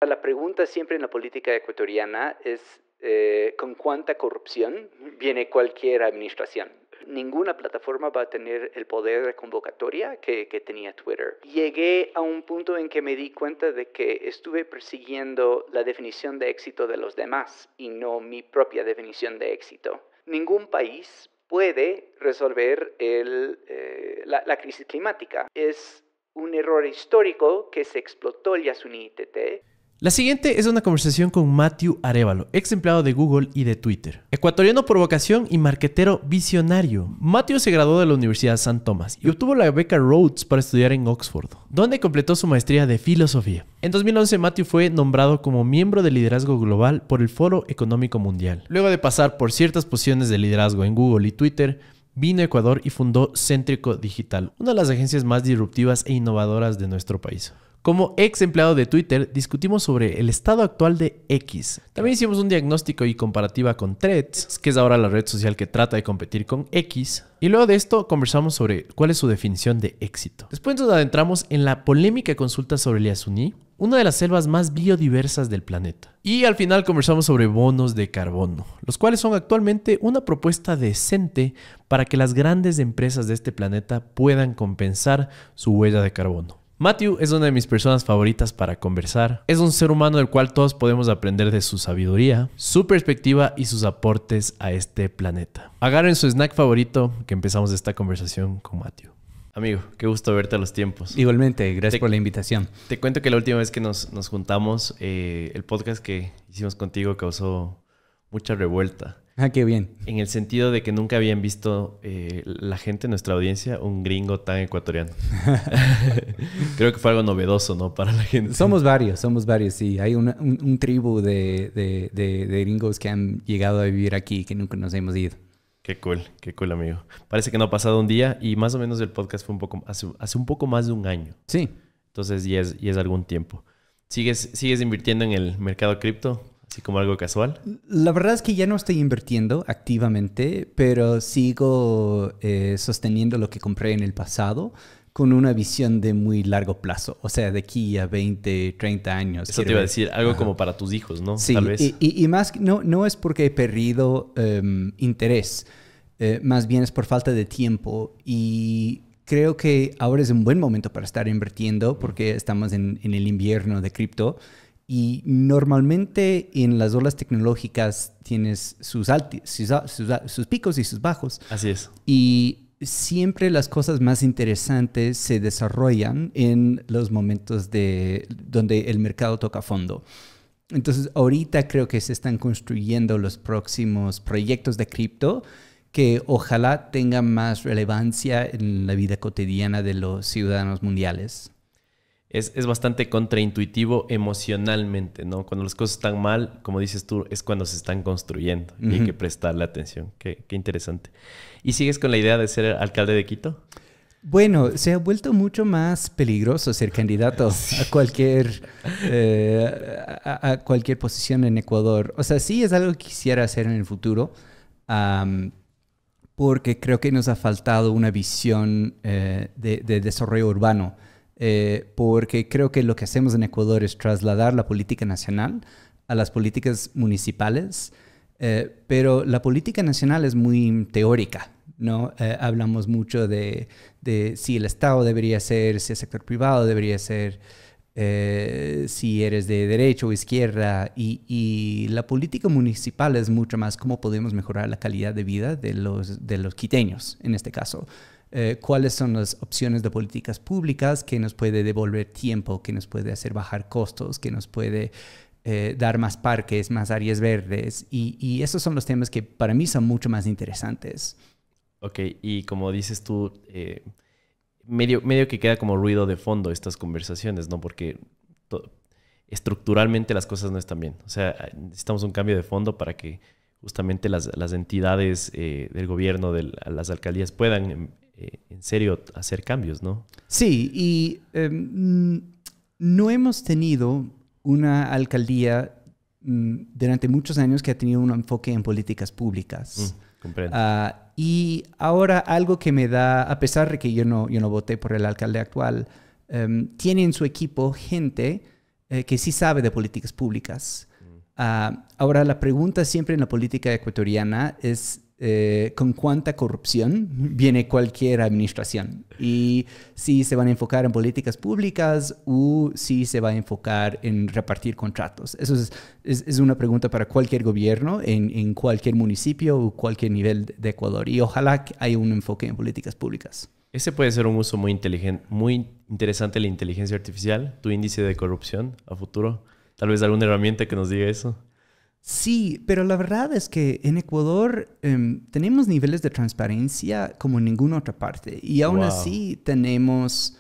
La pregunta siempre en la política ecuatoriana es ¿con cuánta corrupción viene cualquier administración? Ninguna plataforma va a tener el poder de convocatoria que tenía Twitter. Llegué a un punto en que me di cuenta de que estuve persiguiendo la definición de éxito de los demás y no mi propia definición de éxito. Ningún país puede resolver la crisis climática. Es un error histórico que se explotó el Yasuní ITT. La siguiente es una conversación con Matthew Arévalo, ex empleado de Google y de Twitter. Ecuatoriano por vocación y marquetero visionario. Matthew se graduó de la Universidad San Tomás y obtuvo la beca Rhodes para estudiar en Oxford, donde completó su maestría de filosofía. En 2011, Matthew fue nombrado como miembro de liderazgo global por el Foro Económico Mundial. Luego de pasar por ciertas posiciones de liderazgo en Google y Twitter, vino a Ecuador y fundó Céntrico Digital, una de las agencias más disruptivas e innovadoras de nuestro país. Como ex empleado de Twitter, discutimos sobre el estado actual de X. También hicimos un diagnóstico y comparativa con Threads, que es ahora la red social que trata de competir con X. Y luego de esto conversamos sobre cuál es su definición de éxito. Después nos adentramos en la polémica consulta sobre el Yasuní, una de las selvas más biodiversas del planeta. Y al final conversamos sobre bonos de carbono, los cuales son actualmente una propuesta decente para que las grandes empresas de este planeta puedan compensar su huella de carbono. Matthew es una de mis personas favoritas para conversar. Es un ser humano del cual todos podemos aprender de su sabiduría, su perspectiva y sus aportes a este planeta. Agarren su snack favorito que empezamos esta conversación con Matthew. Amigo, qué gusto verte a los tiempos. Igualmente, gracias por la invitación. Te cuento que la última vez que nos juntamos, el podcast que hicimos contigo causó mucha revuelta. Ah, qué bien. En el sentido de que nunca habían visto la gente, nuestra audiencia, un gringo tan ecuatoriano. Creo que fue algo novedoso, ¿no? Para la gente. Somos varios, sí. Hay un tribu de gringos que han llegado a vivir aquí que nunca nos hemos ido. Qué cool, amigo. Parece que no ha pasado un día y más o menos el podcast fue hace un poco más de un año. Sí. Entonces ya es algún tiempo. ¿Sigues invirtiendo en el mercado cripto? Así como algo casual. La verdad es que ya no estoy invirtiendo activamente, pero sigo sosteniendo lo que compré en el pasado con una visión de muy largo plazo. O sea, de aquí a 20, 30 años. Eso te iba a decir, algo como para tus hijos, ¿no? Sí, tal vez. Y más, no es porque he perdido interés, más bien es por falta de tiempo. Y creo que ahora es un buen momento para estar invirtiendo porque estamos en el invierno de cripto. Y normalmente en las olas tecnológicas tienes sus picos y sus bajos. Así es. Y siempre las cosas más interesantes se desarrollan en los momentos donde el mercado toca fondo. Entonces, ahorita creo que se están construyendo los próximos proyectos de cripto que ojalá tengan más relevancia en la vida cotidiana de los ciudadanos mundiales. Es bastante contraintuitivo emocionalmente, ¿no? Cuando las cosas están mal, como dices tú, es cuando se están construyendo y hay que prestarle atención. Qué interesante. ¿Y sigues con la idea de ser alcalde de Quito? Bueno, se ha vuelto mucho más peligroso ser candidato a cualquier posición en Ecuador. O sea, sí es algo que quisiera hacer en el futuro, porque creo que nos ha faltado una visión de desarrollo urbano. Porque creo que lo que hacemos en Ecuador es trasladar la política nacional a las políticas municipales, pero la política nacional es muy teórica, ¿no? Hablamos mucho de si el Estado debería ser, si el sector privado debería ser, si eres de derecha o izquierda, y la política municipal es mucho más cómo podemos mejorar la calidad de vida de los quiteños, en este caso. Cuáles son las opciones de políticas públicas que nos puede devolver tiempo, que nos puede hacer bajar costos, que nos puede dar más parques, más áreas verdes. Y esos son los temas que para mí son mucho más interesantes. Ok, y como dices tú, medio que queda como ruido de fondo estas conversaciones, ¿no? Porque estructuralmente las cosas no están bien. O sea, necesitamos un cambio de fondo para que justamente las entidades del gobierno, las alcaldías puedan en serio hacer cambios, ¿no? Sí, y no hemos tenido una alcaldía durante muchos años que ha tenido un enfoque en políticas públicas. Comprendo. Y ahora algo que me da, a pesar de que yo no voté por el alcalde actual, tiene en su equipo gente que sí sabe de políticas públicas. Ahora, la pregunta siempre en la política ecuatoriana es con cuánta corrupción viene cualquier administración y si se van a enfocar en políticas públicas o si se va a enfocar en repartir contratos. Eso es una pregunta para cualquier gobierno en cualquier municipio o cualquier nivel de Ecuador, y ojalá que haya un enfoque en políticas públicas. Ese puede ser un uso muy inteligente, muy interesante de la inteligencia artificial, tu índice de corrupción a futuro. Tal vez alguna herramienta que nos diga eso. Sí, pero la verdad es que en Ecuador tenemos niveles de transparencia como en ninguna otra parte. Y aún así tenemos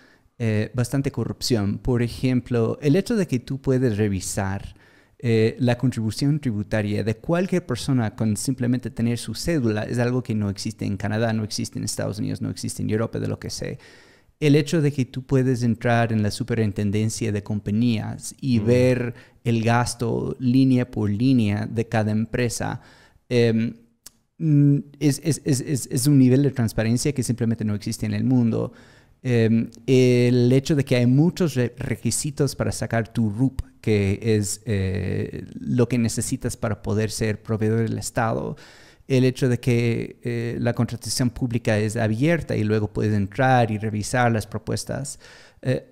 bastante corrupción. Por ejemplo, el hecho de que tú puedes revisar la contribución tributaria de cualquier persona con simplemente tener su cédula es algo que no existe en Canadá, no existe en Estados Unidos, no existe en Europa, de lo que sé. El hecho de que tú puedes entrar en la superintendencia de compañías y ver el gasto línea por línea de cada empresa es un nivel de transparencia que simplemente no existe en el mundo. El hecho de que hay muchos requisitos para sacar tu RUP, que es lo que necesitas para poder ser proveedor del Estado. El hecho de que la contratación pública es abierta y luego puedes entrar y revisar las propuestas.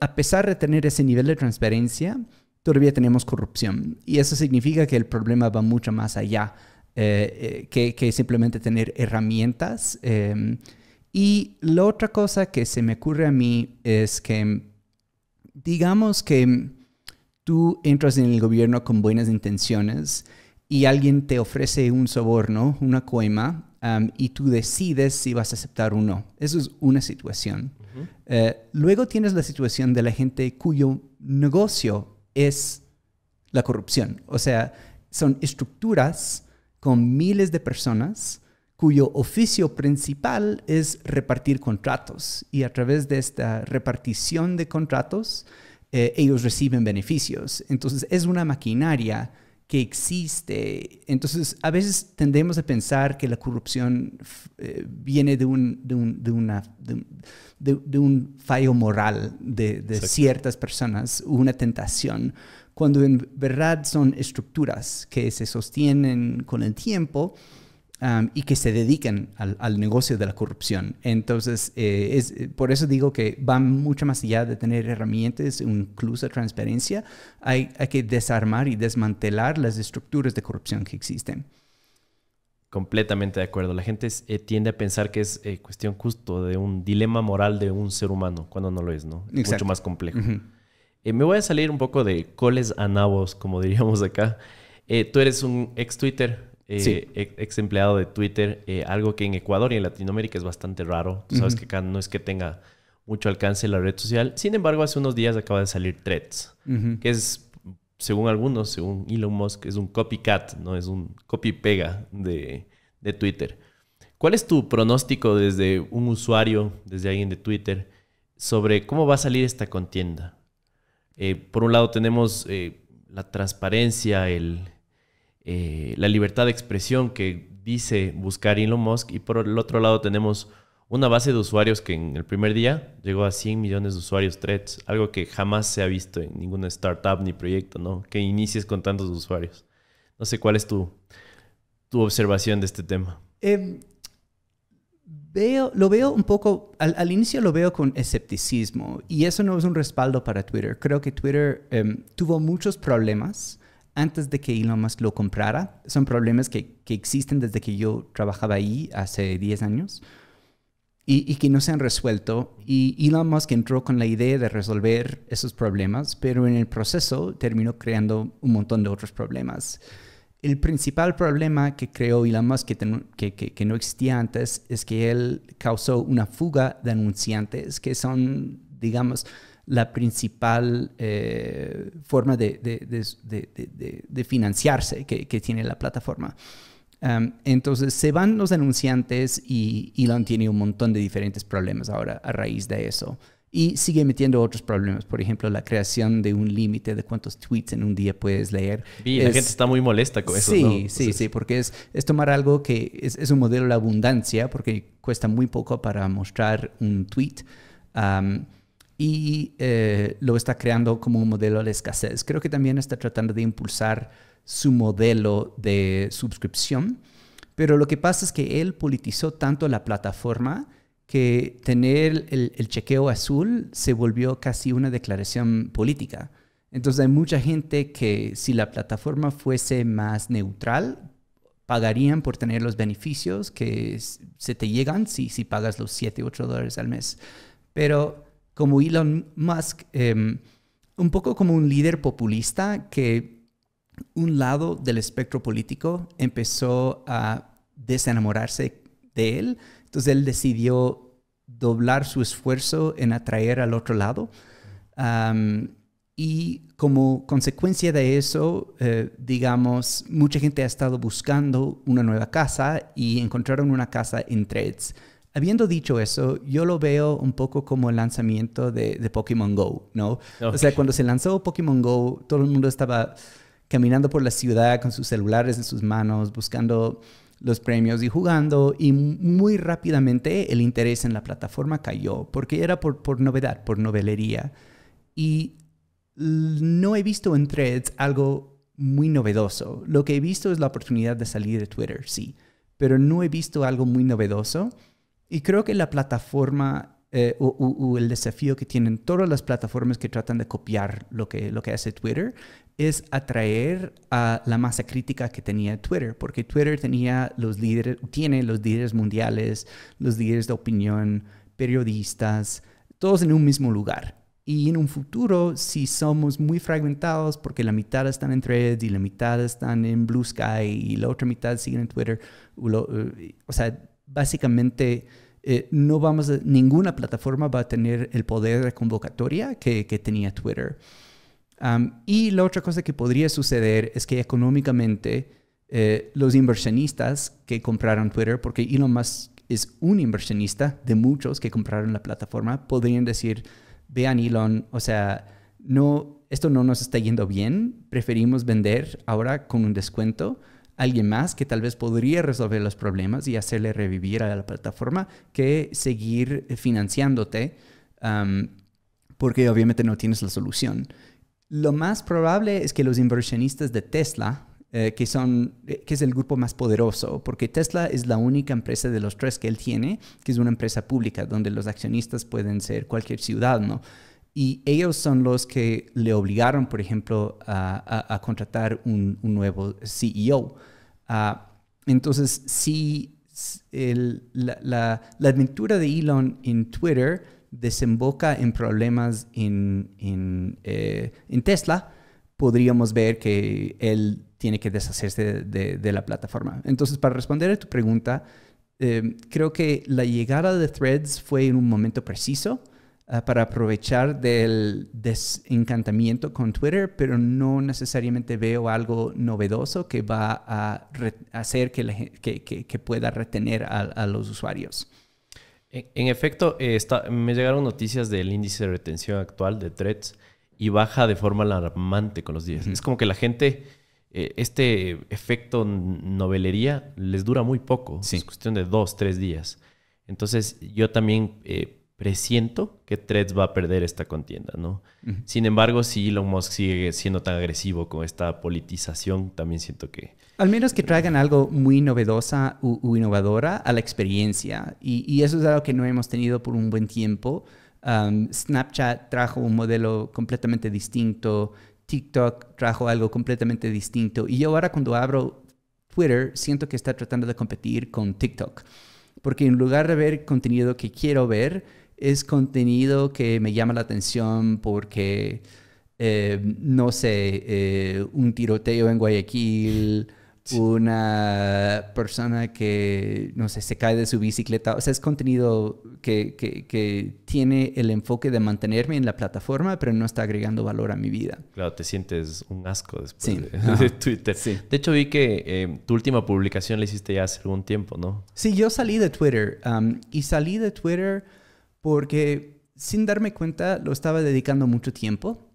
A pesar de tener ese nivel de transparencia, todavía tenemos corrupción. Y eso significa que el problema va mucho más allá que simplemente tener herramientas. Y la otra cosa que se me ocurre a mí es que, digamos que tú entras en el gobierno con buenas intenciones y alguien te ofrece un soborno, una coima, y tú decides si vas a aceptar o no. Eso es una situación. Luego tienes la situación de la gente cuyo negocio es la corrupción. O sea, son estructuras con miles de personas cuyo oficio principal es repartir contratos. Y a través de esta repartición de contratos, ellos reciben beneficios. Entonces, es una maquinaria que existe. Entonces, a veces tendemos a pensar que la corrupción viene de un fallo moral de ciertas personas, una tentación, cuando en verdad son estructuras que se sostienen con el tiempo y que se dedican al negocio de la corrupción. Entonces, por eso digo que va mucho más allá de tener herramientas, incluso transparencia. Hay que desarmar y desmantelar las estructuras de corrupción que existen. Completamente de acuerdo. La gente tiende a pensar que es cuestión justo de un dilema moral de un ser humano, cuando no lo es, ¿no? Es mucho más complejo. Me voy a salir un poco de coles a nabos, como diríamos acá. Tú eres un ex Twitter. Sí. Ex empleado de Twitter, algo que en Ecuador y en Latinoamérica es bastante raro. Tú sabes que acá no es que tenga mucho alcance la red social. Sin embargo, hace unos días acaba de salir Threads, que es, según algunos, según Elon Musk, es un copycat, no es un copy-pega de Twitter. ¿Cuál es tu pronóstico desde un usuario, desde alguien de Twitter, sobre cómo va a salir esta contienda? Por un lado tenemos la transparencia, la libertad de expresión que dice buscar Elon Musk, y por el otro lado tenemos una base de usuarios que en el primer día llegó a 100 millones de usuarios Threads, algo que jamás se ha visto en ninguna startup ni proyecto, ¿no? Que inicies con tantos usuarios. No sé cuál es tu observación de este tema. Lo veo un poco, al inicio lo veo con escepticismo, y eso no es un respaldo para Twitter. Creo que Twitter tuvo muchos problemas antes de que Elon Musk lo comprara. Son problemas que existen desde que yo trabajaba ahí hace 10 años y que no se han resuelto. Y Elon Musk entró con la idea de resolver esos problemas, pero en el proceso terminó creando un montón de otros problemas. El principal problema que creó Elon Musk, que no existía antes, es que él causó una fuga de anunciantes, que son, digamos, la principal forma de financiarse que tiene la plataforma. Entonces se van los anunciantes y Elon tiene un montón de diferentes problemas ahora a raíz de eso. Y sigue metiendo otros problemas. Por ejemplo, la creación de un límite de cuántos tweets en un día puedes leer. Y la gente está muy molesta con eso, ¿no? Sí, porque es tomar algo que es un modelo de abundancia, porque cuesta muy poco para mostrar un tweet. y lo está creando como un modelo de escasez. Creo que también está tratando de impulsar su modelo de suscripción, pero lo que pasa es que él politizó tanto la plataforma que tener el chequeo azul se volvió casi una declaración política. Entonces hay mucha gente que si la plataforma fuese más neutral, pagarían por tener los beneficios que se te llegan si pagas los $7-8 al mes. Pero como Elon Musk, un poco como un líder populista que un lado del espectro político empezó a desenamorarse de él. Entonces él decidió doblar su esfuerzo en atraer al otro lado. Y como consecuencia de eso, digamos, mucha gente ha estado buscando una nueva casa y encontraron una casa en Threads. Habiendo dicho eso, yo lo veo un poco como el lanzamiento de Pokémon Go, ¿no? Okay. O sea, cuando se lanzó Pokémon Go, todo el mundo estaba caminando por la ciudad con sus celulares en sus manos, buscando los premios y jugando, y muy rápidamente el interés en la plataforma cayó, porque era por novedad, por novelería. Y no he visto en Threads algo muy novedoso. Lo que he visto es la oportunidad de salir de Twitter, sí, pero no he visto algo muy novedoso. Y creo que la plataforma o el desafío que tienen todas las plataformas que tratan de copiar lo que hace Twitter es atraer a la masa crítica que tenía Twitter, porque Twitter tiene los líderes mundiales, los líderes de opinión, periodistas, todos en un mismo lugar. Y en un futuro, si somos muy fragmentados, porque la mitad están en Threads y la mitad están en Blue Sky y la otra mitad siguen en Twitter, o sea, básicamente ninguna plataforma va a tener el poder de convocatoria que tenía Twitter. Y la otra cosa que podría suceder es que económicamente los inversionistas que compraron Twitter, porque Elon Musk es un inversionista de muchos que compraron la plataforma, podrían decir, vean Elon, o sea, esto no nos está yendo bien, preferimos vender ahora con un descuento a alguien más que tal vez podría resolver los problemas y hacerle revivir a la plataforma que seguir financiándote, porque obviamente no tienes la solución. Lo más probable es que los inversionistas de Tesla, que es el grupo más poderoso, porque Tesla es la única empresa de los 3 que él tiene, que es una empresa pública, donde los accionistas pueden ser cualquier ciudadano. Y ellos son los que le obligaron, por ejemplo, a contratar un nuevo CEO. Entonces, si la aventura de Elon en Twitter desemboca en problemas en Tesla, podríamos ver que él tiene que deshacerse de la plataforma. Entonces, para responder a tu pregunta, creo que la llegada de Threads fue en un momento preciso para aprovechar del desencantamiento con Twitter, pero no necesariamente veo algo novedoso que va a hacer que pueda retener a los usuarios. En efecto, me llegaron noticias del índice de retención actual de Threads y baja de forma alarmante con los días. Es como que la gente, este efecto novelería les dura muy poco. Sí. Es cuestión de 2-3 días. Entonces, yo también presiento que Threads va a perder esta contienda, ¿no? Sin embargo, si Elon Musk sigue siendo tan agresivo con esta politización, también siento que... Al menos que traigan algo muy novedosa u innovadora a la experiencia. Y eso es algo que no hemos tenido por un buen tiempo. Snapchat trajo un modelo completamente distinto. TikTok trajo algo completamente distinto. Y yo ahora cuando abro Twitter, siento que está tratando de competir con TikTok. Porque en lugar de ver contenido que quiero ver, es contenido que me llama la atención porque, no sé, un tiroteo en Guayaquil, sí, una persona que, no sé, se cae de su bicicleta. O sea, es contenido que tiene el enfoque de mantenerme en la plataforma, pero no está agregando valor a mi vida. Claro, te sientes un asco después de Twitter. Sí. De hecho, vi que tu última publicación la hiciste ya hace algún tiempo, ¿no? Sí, yo salí de Twitter. Y salí de Twitter porque, sin darme cuenta, lo estaba dedicando mucho tiempo.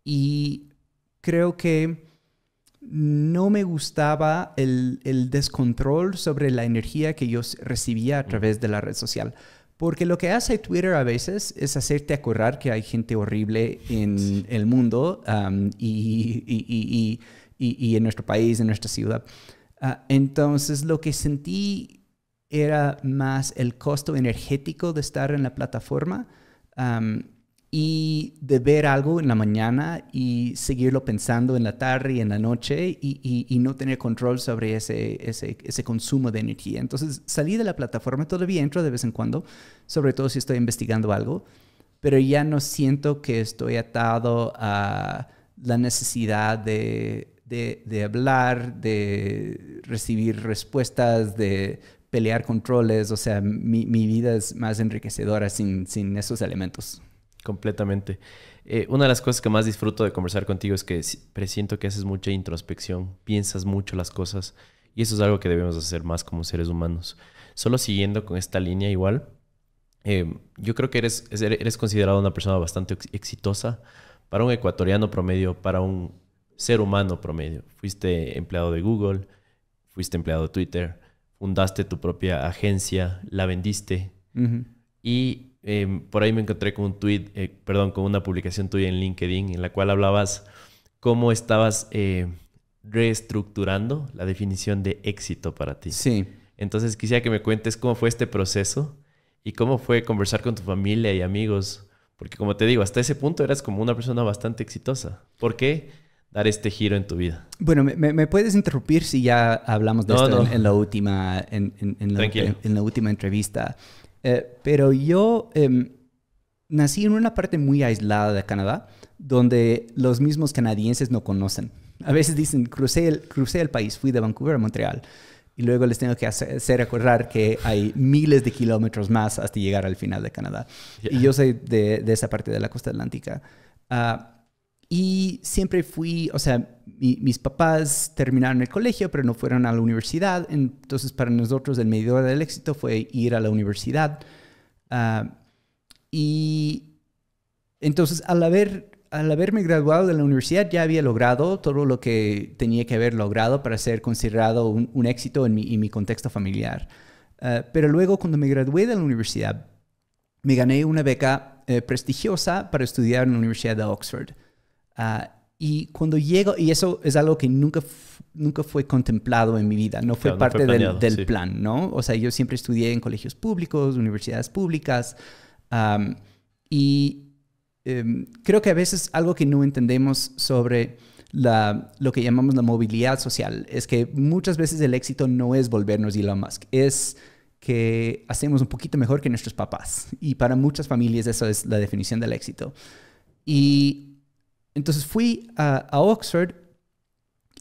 Y creo que no me gustaba el descontrol sobre la energía que yo recibía a través de la red social. Porque lo que hace Twitter a veces es hacerte acordar que hay gente horrible en el mundo y en nuestro país, en nuestra ciudad. Entonces, lo que sentí era más el costo energético de estar en la plataforma y de ver algo en la mañana y seguirlo pensando en la tarde y en la noche y no tener control sobre ese consumo de energía. Entonces salí de la plataforma, todavía entro de vez en cuando, sobre todo si estoy investigando algo, pero ya no siento que estoy atado a la necesidad de hablar, de recibir respuestas, de pelear controles. O sea, mi vida es más enriquecedora sin esos elementos. Completamente. Una de las cosas que más disfruto de conversar contigo es que presiento que haces mucha introspección, piensas mucho las cosas y eso es algo que debemos hacer más como seres humanos. Solo siguiendo con esta línea igual, yo creo que eres considerado una persona bastante exitosa para un ecuatoriano promedio, para un ser humano promedio. Fuiste empleado de Google, fuiste empleado de Twitter, fundaste tu propia agencia, la vendiste y por ahí me encontré con con una publicación tuya en LinkedIn en la cual hablabas cómo estabas reestructurando la definición de éxito para ti. Sí. Entonces quisiera que me cuentes cómo fue este proceso y cómo fue conversar con tu familia y amigos. Porque como te digo, hasta ese punto eras como una persona bastante exitosa. ¿Por qué dar este giro en tu vida? Bueno, ¿me puedes interrumpir si ya hablamos de esto No. en la última entrevista? Pero yo nací en una parte muy aislada de Canadá, donde los mismos canadienses no conocen. A veces dicen, crucé el país, fui de Vancouver a Montreal, y luego les tengo que hacer recordar que hay miles de kilómetros más hasta llegar al final de Canadá. Yeah. Y yo soy de esa parte de la costa atlántica. Y siempre fui, o sea, mis papás terminaron el colegio, pero no fueron a la universidad. Entonces, para nosotros, el medidor del éxito fue ir a la universidad. Y entonces, al haberme graduado de la universidad, ya había logrado todo lo que tenía que haber logrado para ser considerado un éxito en mi contexto familiar. Pero luego, cuando me gradué de la universidad, me gané una beca prestigiosa para estudiar en la Universidad de Oxford. Y cuando llego, y eso es algo que nunca fue contemplado en mi vida, no fue parte del plan, ¿no? O sea, yo siempre estudié en colegios públicos, universidades públicas, y creo que a veces algo que no entendemos sobre lo que llamamos la movilidad social es que muchas veces el éxito no es volvernos Elon Musk, es que hacemos un poquito mejor que nuestros papás. Y para muchas familias eso es la definición del éxito. Y entonces fui a Oxford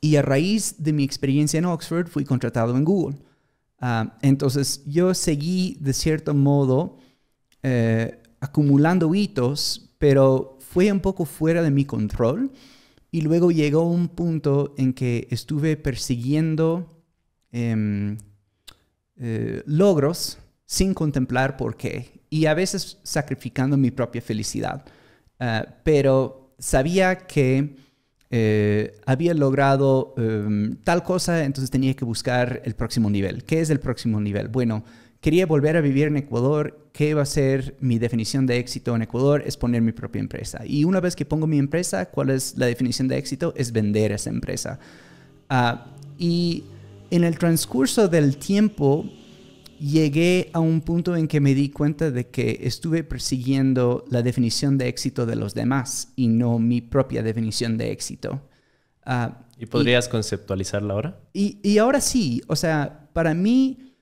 y a raíz de mi experiencia en Oxford fui contratado en Google. Entonces yo seguí de cierto modo acumulando hitos, pero fue un poco fuera de mi control. Y luego llegó un punto en que estuve persiguiendo logros sin contemplar por qué. Y a veces sacrificando mi propia felicidad. Pero sabía que había logrado tal cosa, entonces tenía que buscar el próximo nivel. ¿Qué es el próximo nivel? Bueno, quería volver a vivir en Ecuador. ¿Qué va a ser mi definición de éxito en Ecuador? Es poner mi propia empresa. Y una vez que pongo mi empresa, ¿cuál es la definición de éxito? Es vender esa empresa. Y en el transcurso del tiempo, llegué a un punto en que me di cuenta de que estuve persiguiendo la definición de éxito de los demás y no mi propia definición de éxito. ¿Y podrías conceptualizarla ahora? Y ahora sí. O sea, para mí,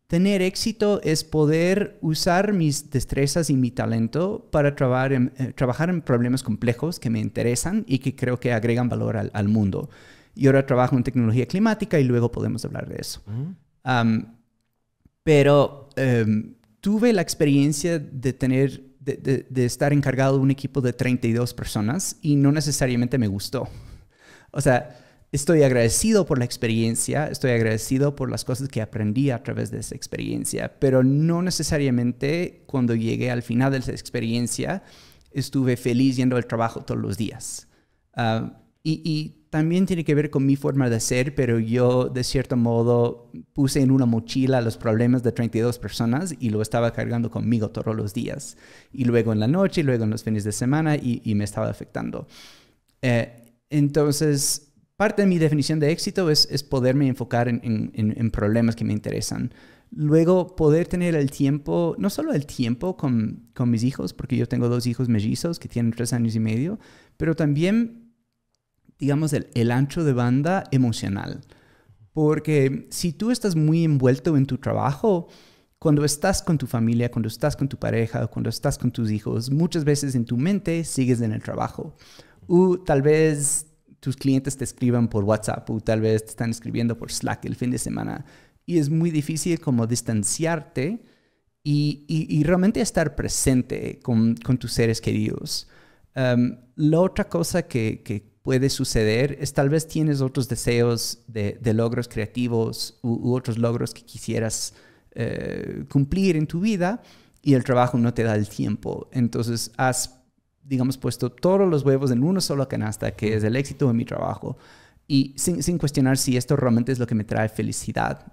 tener éxito es poder usar mis destrezas y mi talento para trabajar en problemas complejos que me interesan y que creo que agregan valor al mundo. Y ahora trabajo en tecnología climática y luego podemos hablar de eso. Pero tuve la experiencia de estar encargado de un equipo de 32 personas y no necesariamente me gustó. O sea, estoy agradecido por la experiencia, estoy agradecido por las cosas que aprendí a través de esa experiencia, pero no necesariamente cuando llegué al final de esa experiencia estuve feliz yendo al trabajo todos los días. Y también tiene que ver con mi forma de ser, pero yo de cierto modo puse en una mochila los problemas de 32 personas y lo estaba cargando conmigo todos los días. Y luego en la noche, y luego en los fines de semana y me estaba afectando. Entonces, parte de mi definición de éxito es poderme enfocar en problemas que me interesan. Luego, poder tener el tiempo, no solo el tiempo con mis hijos, porque yo tengo 2 hijos mellizos que tienen 3 años y medio, pero también, digamos, el ancho de banda emocional. Porque si tú estás muy envuelto en tu trabajo, cuando estás con tu familia, cuando estás con tu pareja, cuando estás con tus hijos, muchas veces en tu mente sigues en el trabajo. O tal vez tus clientes te escriban por WhatsApp o tal vez te están escribiendo por Slack el fin de semana. Y es muy difícil como distanciarte y realmente estar presente con tus seres queridos. La otra cosa que puede suceder es tal vez tienes otros deseos de logros creativos u otros logros que quisieras cumplir en tu vida y el trabajo no te da el tiempo. Entonces has, digamos, puesto todos los huevos en una sola canasta, que es el éxito de mi trabajo, y sin cuestionar si esto realmente es lo que me trae felicidad.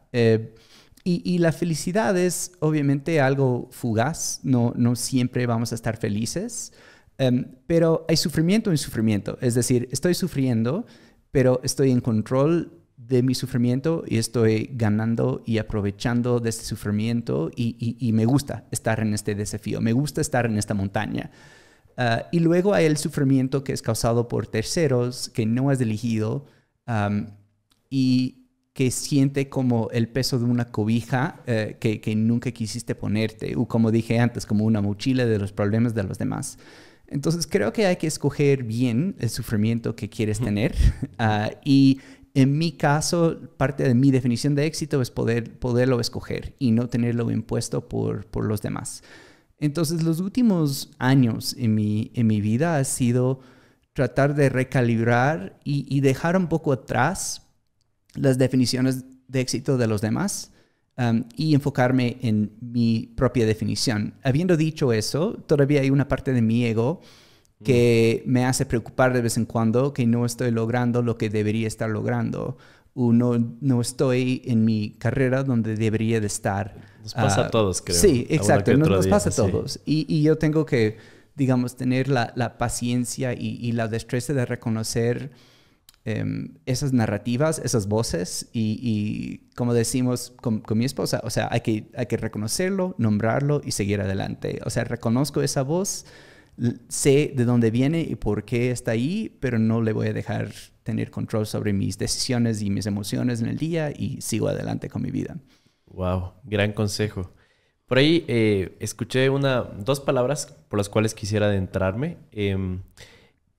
Y la felicidad es obviamente algo fugaz, no siempre vamos a estar felices. Pero hay sufrimiento en sufrimiento. Es decir, estoy sufriendo, pero estoy en control de mi sufrimiento y estoy ganando y aprovechando de este sufrimiento y me gusta estar en este desafío, me gusta estar en esta montaña. Y luego hay el sufrimiento que es causado por terceros que no has elegido y que siente como el peso de una cobija que nunca quisiste ponerte, o como dije antes, como una mochila de los problemas de los demás. Entonces creo que hay que escoger bien el sufrimiento que quieres tener y en mi caso parte de mi definición de éxito es poderlo escoger y no tenerlo impuesto por los demás. Entonces los últimos años en mi vida ha sido tratar de recalibrar y dejar un poco atrás las definiciones de éxito de los demás. Y enfocarme en mi propia definición. Habiendo dicho eso, todavía hay una parte de mi ego que me hace preocupar de vez en cuando que no estoy logrando lo que debería estar logrando o no estoy en mi carrera donde debería de estar. Nos pasa a todos, creo. Sí, exacto, nos pasa a sí. todos. Y yo tengo que, digamos, tener la paciencia y la destreza de reconocer esas narrativas, esas voces y como decimos con mi esposa, o sea, hay que reconocerlo, nombrarlo y seguir adelante. O sea, reconozco esa voz, sé de dónde viene y por qué está ahí, pero no le voy a dejar tener control sobre mis decisiones y mis emociones en el día y sigo adelante con mi vida. Wow, gran consejo. Por ahí escuché 2 palabras por las cuales quisiera adentrarme.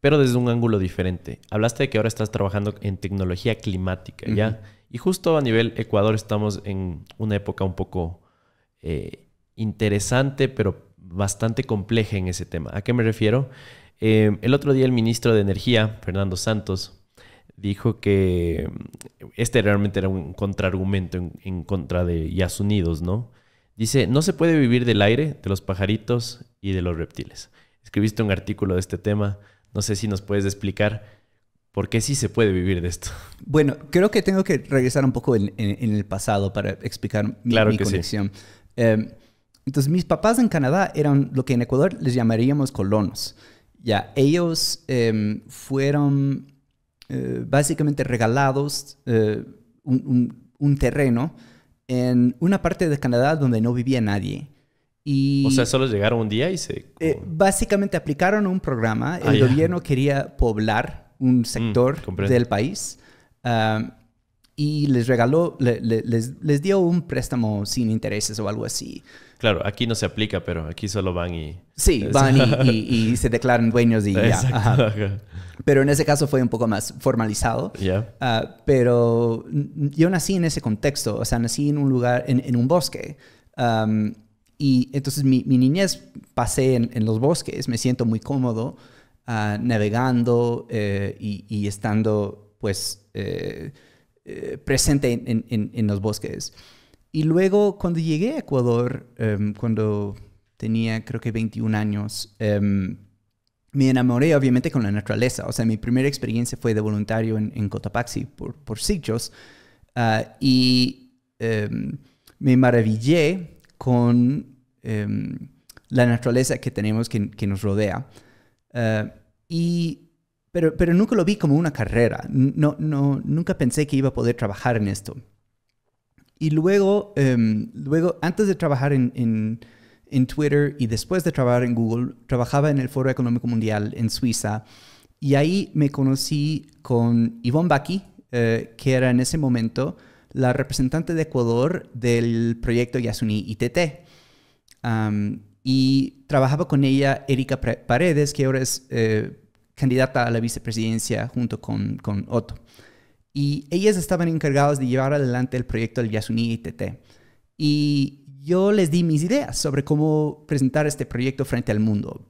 Pero desde un ángulo diferente. Hablaste de que ahora estás trabajando en tecnología climática, ¿ya? Y justo a nivel Ecuador estamos en una época un poco interesante, pero bastante compleja en ese tema. ¿A qué me refiero? El otro día el ministro de Energía, Fernando Santos, dijo que este realmente era un contraargumento en contra de Yasunidos, ¿no? Dice, no se puede vivir del aire, de los pajaritos y de los reptiles. Escribiste un artículo de este tema. No sé si nos puedes explicar por qué sí se puede vivir de esto. Bueno, creo que tengo que regresar un poco en el pasado para explicar mi conexión. Sí. Entonces, mis papás en Canadá eran lo que en Ecuador les llamaríamos colonos. Ya, ellos fueron básicamente regalados un terreno en una parte de Canadá donde no vivía nadie. O sea, solo llegaron un día y se... básicamente aplicaron un programa. El gobierno quería poblar un sector del país y les regaló, les dio un préstamo sin intereses o algo así. Claro, aquí no se aplica, pero aquí solo van y... Sí, van y se declaran dueños y ya. Ajá. Pero en ese caso fue un poco más formalizado. Pero yo nací en ese contexto. O sea, nací en un lugar, en un bosque. Y entonces mi niñez pasé en los bosques, me siento muy cómodo navegando y estando pues presente en los bosques. Y luego cuando llegué a Ecuador, cuando tenía creo que 21 años, me enamoré obviamente con la naturaleza. O sea, mi primera experiencia fue de voluntario en Cotopaxi por siglos. Y me maravillé con la naturaleza que tenemos que nos rodea. Pero nunca lo vi como una carrera. Nunca pensé que iba a poder trabajar en esto. Y luego antes de trabajar en Twitter y después de trabajar en Google, trabajaba en el Foro Económico Mundial en Suiza. Y ahí me conocí con Yvonne Baki, que era en ese momento la representante de Ecuador del proyecto Yasuní ITT. Y trabajaba con ella Erika Paredes, que ahora es candidata a la vicepresidencia junto con Otto. Y ellas estaban encargadas de llevar adelante el proyecto del Yasuní ITT. Y yo les di mis ideas sobre cómo presentar este proyecto frente al mundo.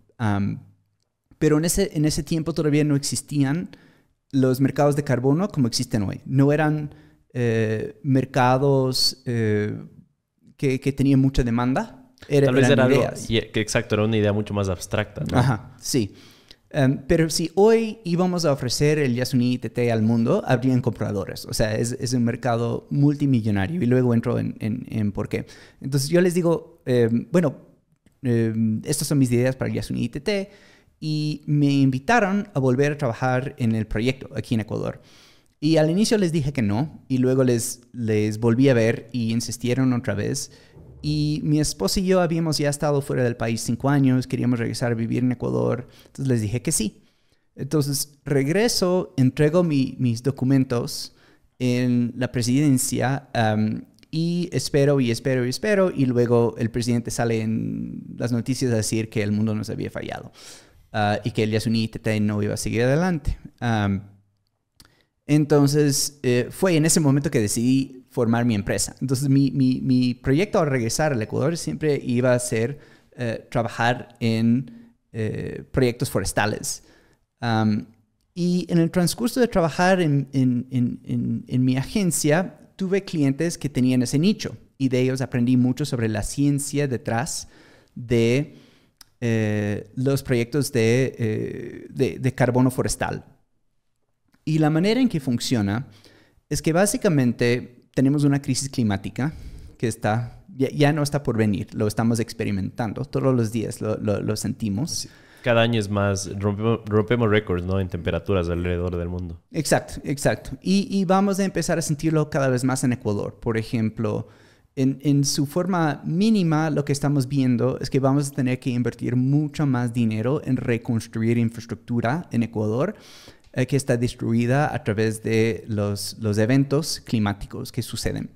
Pero en ese tiempo todavía no existían los mercados de carbono como existen hoy. No eran mercados que tenían mucha demanda. Tal vez era algo, ideas. exacto, era una idea mucho más abstracta, ¿no? Ajá, sí. Pero si hoy íbamos a ofrecer el Yasuní ITT al mundo, habrían compradores. O sea, es un mercado multimillonario. Y luego entro en por qué. Entonces yo les digo, estas son mis ideas para el Yasuní ITT. Y me invitaron a volver a trabajar en el proyecto aquí en Ecuador. Y al inicio les dije que no. Y luego les volví a ver y insistieron otra vez. Y mi esposa y yo habíamos ya estado fuera del país 5 años, queríamos regresar a vivir en Ecuador, entonces les dije que sí. Entonces regreso, entrego mis documentos en la presidencia y espero, y luego el presidente sale en las noticias a decir que el mundo nos había fallado y que el Yasuní ITT no iba a seguir adelante. Entonces fue en ese momento que decidí formar mi empresa. Entonces mi proyecto al regresar al Ecuador siempre iba a ser trabajar en proyectos forestales. Y en el transcurso de trabajar en mi agencia, tuve clientes que tenían ese nicho y de ellos aprendí mucho sobre la ciencia detrás de los proyectos de carbono forestal. Y la manera en que funciona es que básicamente tenemos una crisis climática que ya no está por venir, lo estamos experimentando, todos los días lo sentimos. Sí. Cada año es más, rompemos récords, ¿no? En temperaturas alrededor del mundo. Exacto. Y vamos a empezar a sentirlo cada vez más en Ecuador. Por ejemplo, en su forma mínima, lo que estamos viendo es que vamos a tener que invertir mucho más dinero en reconstruir infraestructura en Ecuador, que está destruida a través de los eventos climáticos que suceden.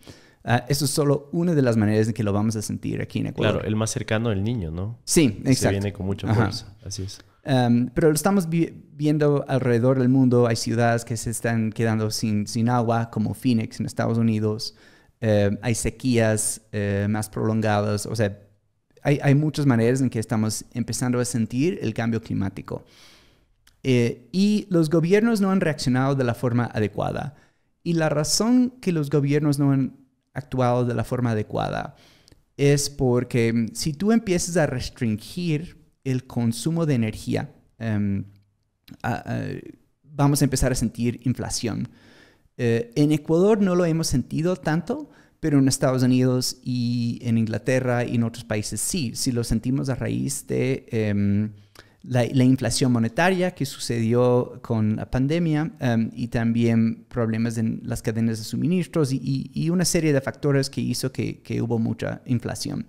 Eso es solo una de las maneras en que lo vamos a sentir aquí en Ecuador. Claro, el más cercano, el niño, ¿no? Sí, exacto. Se viene con mucha fuerza, así es. Pero lo estamos viendo alrededor del mundo. Hay ciudades que se están quedando sin agua, como Phoenix en Estados Unidos. Hay sequías más prolongadas. O sea, hay muchas maneras en que estamos empezando a sentir el cambio climático. Y los gobiernos no han reaccionado de la forma adecuada. Y la razón que los gobiernos no han actuado de la forma adecuada es porque si tú empiezas a restringir el consumo de energía, vamos a empezar a sentir inflación. En Ecuador no lo hemos sentido tanto, pero en Estados Unidos y en Inglaterra y en otros países sí lo sentimos a raíz de la inflación monetaria que sucedió con la pandemia y también problemas en las cadenas de suministros y una serie de factores que hizo que hubo mucha inflación.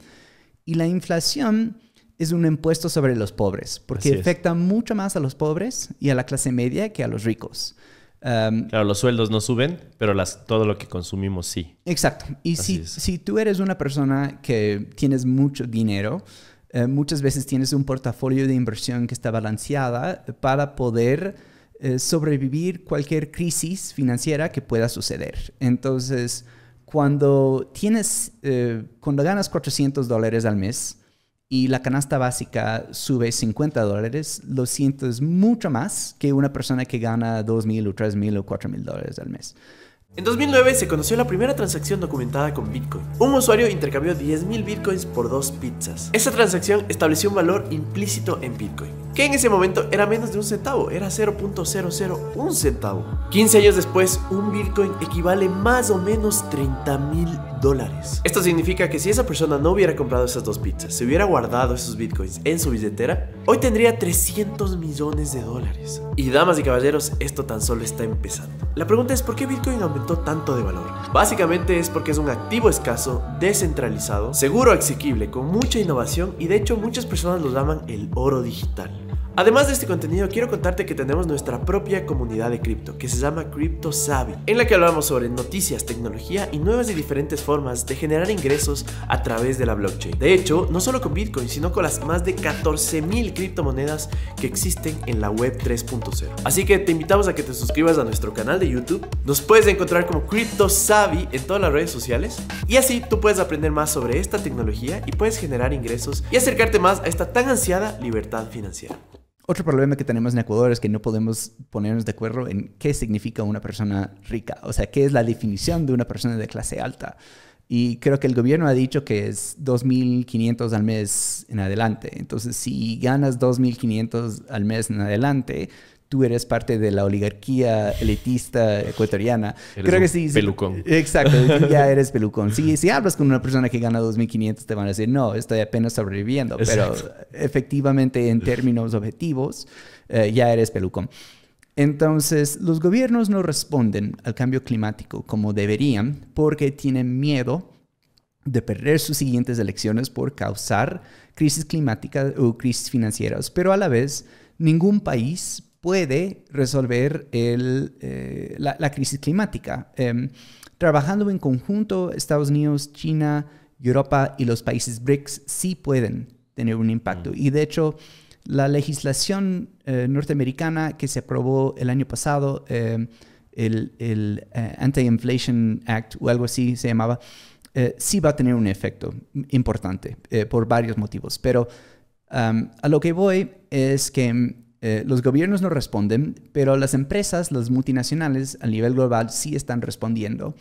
Y la inflación es un impuesto sobre los pobres porque afecta mucho más a los pobres y a la clase media que a los ricos. Claro, los sueldos no suben, pero todo lo que consumimos sí. Exacto. Y si tú eres una persona que tienes mucho dinero, muchas veces tienes un portafolio de inversión que está balanceada para poder sobrevivir cualquier crisis financiera que pueda suceder. Entonces, cuando ganas $400 al mes y la canasta básica sube $50, lo sientes mucho más que una persona que gana $2,000 o $3,000 o $4,000 al mes. En 2009 se conoció la primera transacción documentada con Bitcoin. Un usuario intercambió 10.000 Bitcoins por 2 pizzas. Esa transacción estableció un valor implícito en Bitcoin, que en ese momento era menos de un centavo, era 0.001 centavo. 15 años después, un Bitcoin equivale más o menos $30.000. Esto significa que si esa persona no hubiera comprado esas 2 pizzas, se hubiera guardado esos Bitcoins en su billetera, hoy tendría $300 millones. Y damas y caballeros, esto tan solo está empezando. La pregunta es, ¿por qué Bitcoin aumentó tanto de valor? Básicamente es porque es un activo escaso, descentralizado, seguro, asequible, con mucha innovación y de hecho muchas personas lo llaman el oro digital. Además de este contenido, quiero contarte que tenemos nuestra propia comunidad de cripto, que se llama Crypto Savvy, en la que hablamos sobre noticias, tecnología y nuevas y diferentes formas de generar ingresos a través de la blockchain. De hecho, no solo con Bitcoin, sino con las más de 14.000 criptomonedas que existen en la web 3.0. Así que te invitamos a que te suscribas a nuestro canal de YouTube. Nos puedes encontrar como Crypto Savvy en todas las redes sociales. Y así tú puedes aprender más sobre esta tecnología y puedes generar ingresos y acercarte más a esta tan ansiada libertad financiera. Otro problema que tenemos en Ecuador es que no podemos ponernos de acuerdo en qué significa una persona rica. O sea, qué es la definición de una persona de clase alta. Y creo que el gobierno ha dicho que es 2.500 al mes en adelante. Entonces, si ganas 2.500 al mes en adelante, tú eres parte de la oligarquía elitista ecuatoriana. Eres creo que sí. Pelucón. Exacto, ya eres pelucón. Si hablas con una persona que gana 2.500, te van a decir, no, estoy apenas sobreviviendo. Exacto. Pero efectivamente, en términos objetivos, ya eres pelucón. Entonces, los gobiernos no responden al cambio climático como deberían porque tienen miedo de perder sus siguientes elecciones por causar crisis climáticas o crisis financieras. Pero a la vez, ningún país puede resolver la crisis climática. Trabajando en conjunto, Estados Unidos, China, Europa y los países BRICS sí pueden tener un impacto. Y de hecho, la legislación norteamericana que se aprobó el año pasado, el Anti-Inflation Act o algo así se llamaba, sí va a tener un efecto importante por varios motivos. Pero a lo que voy es que los gobiernos no responden, pero las empresas, las multinacionales a nivel global sí están respondiendo.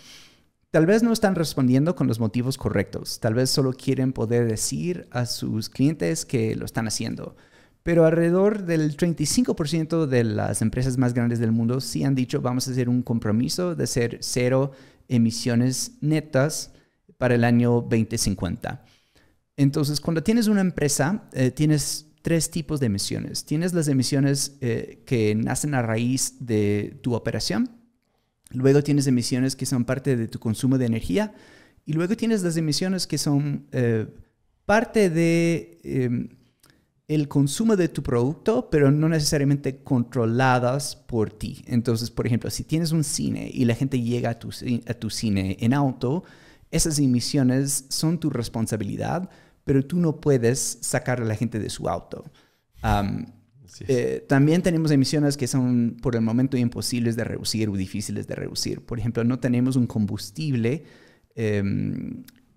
Tal vez no están respondiendo con los motivos correctos. Tal vez solo quieren poder decir a sus clientes que lo están haciendo. Pero alrededor del 35% de las empresas más grandes del mundo sí han dicho vamos a hacer un compromiso de ser 0 emisiones netas para el año 2050. Entonces, cuando tienes una empresa, tienes 3 tipos de emisiones. Tienes las emisiones que nacen a raíz de tu operación. Luego tienes emisiones que son parte de tu consumo de energía. Y luego tienes las emisiones que son parte de el consumo de tu producto, pero no necesariamente controladas por ti. Entonces, por ejemplo, si tienes un cine y la gente llega a tu cine en auto, esas emisiones son tu responsabilidad, pero tú no puedes sacar a la gente de su auto. También tenemos emisiones que son por el momento imposibles de reducir o difíciles de reducir. Por ejemplo, no tenemos un combustible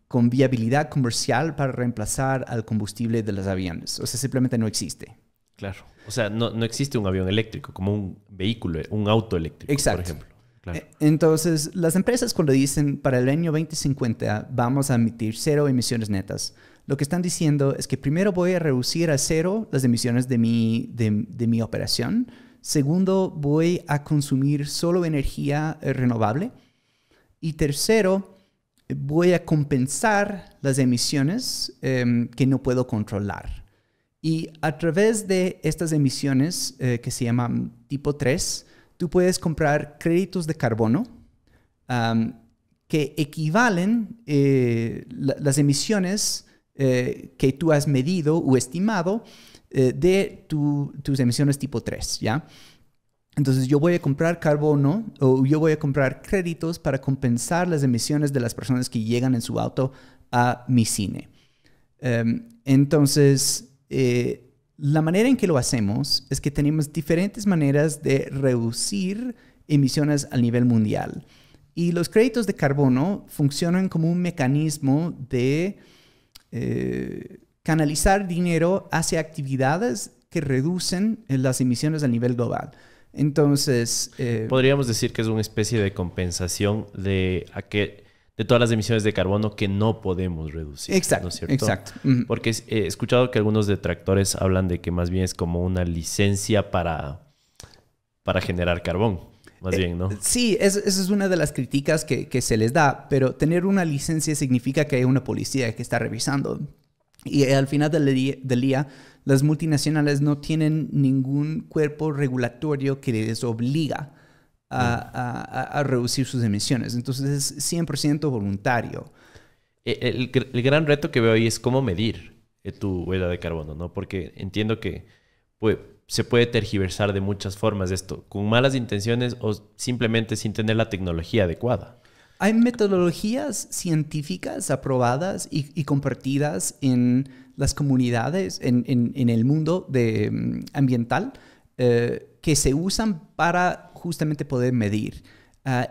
con viabilidad comercial para reemplazar al combustible de los aviones. O sea, simplemente no existe. Claro. O sea, no existe un avión eléctrico como un vehículo, un auto eléctrico, exacto, por ejemplo. Claro. Entonces, las empresas cuando dicen para el año 2050 vamos a emitir 0 emisiones netas, lo que están diciendo es que primero voy a reducir a 0 las emisiones de mi operación. Segundo, voy a consumir solo energía renovable. Y tercero, voy a compensar las emisiones que no puedo controlar. Y a través de estas emisiones que se llaman tipo 3, tú puedes comprar créditos de carbono que equivalen las emisiones que tú has medido o estimado de tus emisiones tipo 3, ¿ya? Entonces yo voy a comprar carbono o yo voy a comprar créditos para compensar las emisiones de las personas que llegan en su auto a mi cine. Entonces, la manera en que lo hacemos es que tenemos diferentes maneras de reducir emisiones a nivel mundial. Y los créditos de carbono funcionan como un mecanismo de canalizar dinero hacia actividades que reducen las emisiones a nivel global. Entonces... Podríamos decir que es una especie de compensación de todas las emisiones de carbono que no podemos reducir. Exacto, ¿no es cierto? exacto. Porque he escuchado que algunos detractores hablan de que más bien es como una licencia para generar carbón. Más bien, ¿no? Sí, esa es una de las críticas que se les da, pero tener una licencia significa que hay una policía que está revisando. Y al final del día, las multinacionales no tienen ningún cuerpo regulatorio que les obliga a reducir sus emisiones. Entonces es 100% voluntario. El gran reto que veo ahí es cómo medir tu huella de carbono, ¿no? Porque entiendo que se puede tergiversar de muchas formas esto, con malas intenciones o simplemente sin tener la tecnología adecuada. Hay metodologías científicas aprobadas y compartidas en las comunidades, en el mundo ambiental, que se usan para justamente poder medir.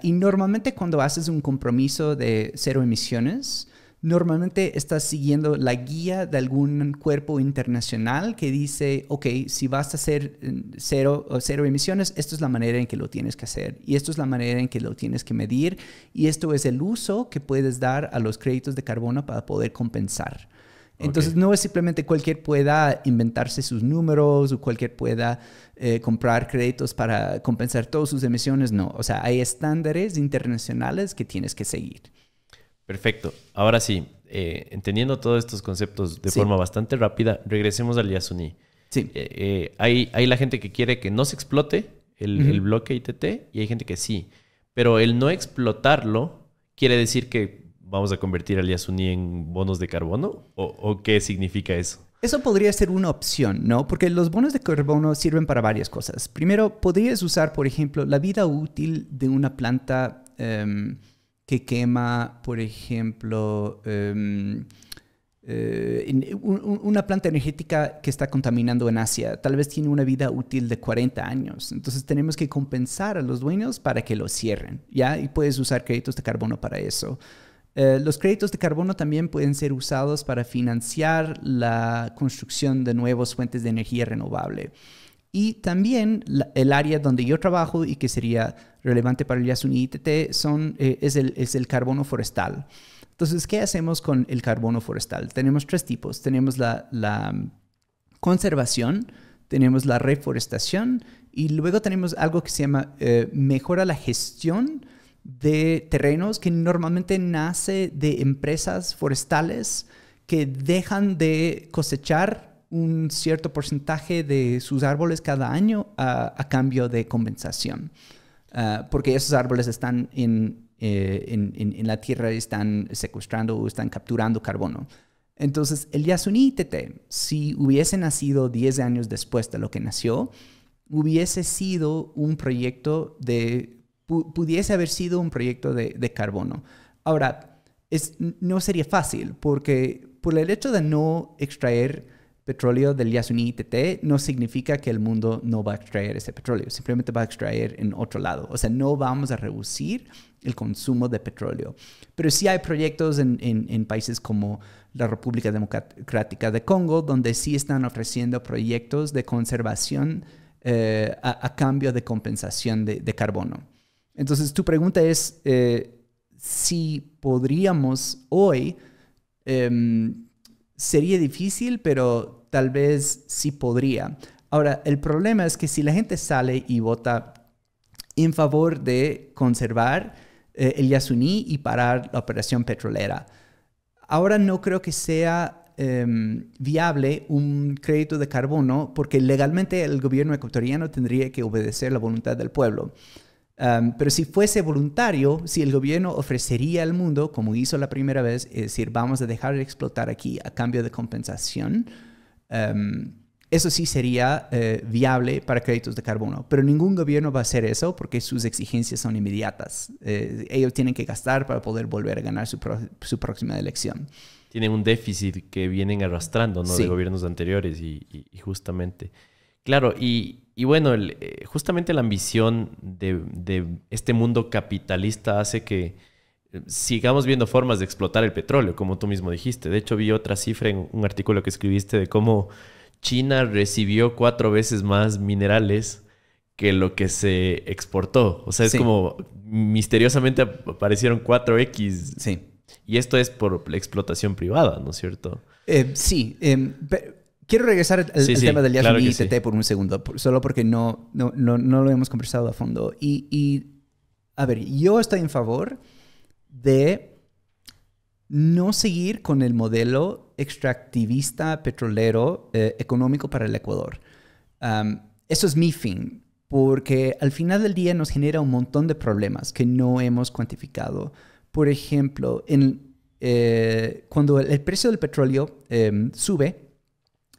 Y normalmente cuando haces un compromiso de cero emisiones, normalmente estás siguiendo la guía de algún cuerpo internacional que dice, ok, si vas a hacer cero emisiones, esto es la manera en que lo tienes que hacer y esto es la manera en que lo tienes que medir y esto es el uso que puedes dar a los créditos de carbono para poder compensar. Entonces no es simplemente cualquier pueda inventarse sus números o cualquier pueda comprar créditos para compensar todas sus emisiones, no. O sea, hay estándares internacionales que tienes que seguir. Perfecto. Ahora sí, entendiendo todos estos conceptos de forma bastante rápida, regresemos al Yasuní. Sí. Hay la gente que quiere que no se explote el bloque ITT y hay gente que sí. Pero el no explotarlo quiere decir que vamos a convertir al Yasuní en bonos de carbono. ¿O qué significa eso? Eso podría ser una opción, ¿no? Porque los bonos de carbono sirven para varias cosas. Primero, podrías usar, por ejemplo, la vida útil de una planta que quema, por ejemplo, una planta energética que está contaminando en Asia. Tal vez tiene una vida útil de 40 años. Entonces tenemos que compensar a los dueños para que lo cierren, ¿ya? Y puedes usar créditos de carbono para eso. Los créditos de carbono también pueden ser usados para financiar la construcción de nuevas fuentes de energía renovable. Y también el área donde yo trabajo y que sería relevante para el Yasuní ITT es el carbono forestal. Entonces, ¿qué hacemos con el carbono forestal? Tenemos tres tipos. Tenemos la conservación, tenemos la reforestación y luego tenemos algo que se llama mejora la gestión de terrenos, que normalmente nace de empresas forestales que dejan de cosechar un cierto porcentaje de sus árboles cada año a cambio de compensación. Porque esos árboles están en la tierra, están secuestrando o están capturando carbono. Entonces, el Yasuní ITT, si hubiese nacido 10 años después de lo que nació, hubiese sido un proyecto pudiese haber sido un proyecto de carbono. Ahora, no sería fácil porque por el hecho de no extraer petróleo del Yasuní ITT no significa que el mundo no va a extraer ese petróleo, simplemente va a extraer en otro lado. O sea, no vamos a reducir el consumo de petróleo. Pero sí hay proyectos en países como la República Democrática de Congo, donde sí están ofreciendo proyectos de conservación a cambio de compensación de carbono. Entonces, tu pregunta es si podríamos hoy, sería difícil, pero tal vez sí podría. Ahora, el problema es que si la gente sale y vota en favor de conservar el Yasuní y parar la operación petrolera, ahora no creo que sea viable un crédito de carbono porque legalmente el gobierno ecuatoriano tendría que obedecer la voluntad del pueblo. Pero si fuese voluntario, si el gobierno ofrecería al mundo, como hizo la primera vez, es decir, vamos a dejar de explotar aquí a cambio de compensación, eso sí sería viable para créditos de carbono. Pero ningún gobierno va a hacer eso porque sus exigencias son inmediatas. Ellos tienen que gastar para poder volver a ganar su próxima elección. Tienen un déficit que vienen arrastrando, ¿no? Sí. De gobiernos anteriores y justamente... Claro, y bueno, justamente la ambición de este mundo capitalista hace que sigamos viendo formas de explotar el petróleo, como tú mismo dijiste. De hecho, vi otra cifra en un artículo que escribiste de cómo China recibió 4 veces más minerales que lo que se exportó. O sea, es Sí. como misteriosamente aparecieron 4X. Sí. Y esto es por la explotación privada, ¿no es cierto? Sí. Quiero regresar al Sí, tema del claro Yasuni que ITT sí. por un segundo, solo porque no lo hemos conversado a fondo. A ver, yo estoy en favor de no seguir con el modelo extractivista petrolero económico para el Ecuador. Eso es mi fin, porque al final del día nos genera un montón de problemas que no hemos cuantificado. Por ejemplo, cuando el precio del petróleo sube,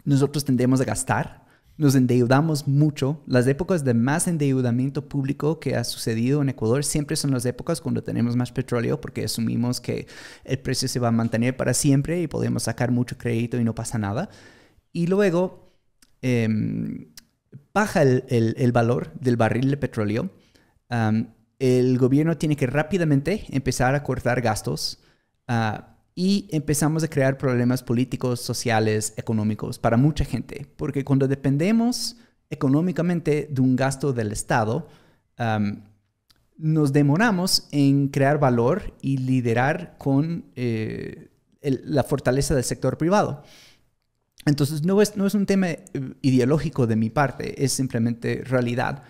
nosotros tendemos a gastar, nos endeudamos mucho. Las épocas de más endeudamiento público que ha sucedido en Ecuador siempre son las épocas cuando tenemos más petróleo, porque asumimos que el precio se va a mantener para siempre y podemos sacar mucho crédito y no pasa nada. Y luego baja el valor del barril de petróleo. El gobierno tiene que rápidamente empezar a cortar gastos y empezamos a crear problemas políticos, sociales, económicos para mucha gente. Porque cuando dependemos económicamente de un gasto del Estado, nos demoramos en crear valor y liderar con la fortaleza del sector privado. Entonces, no es un tema ideológico de mi parte, es simplemente realidad.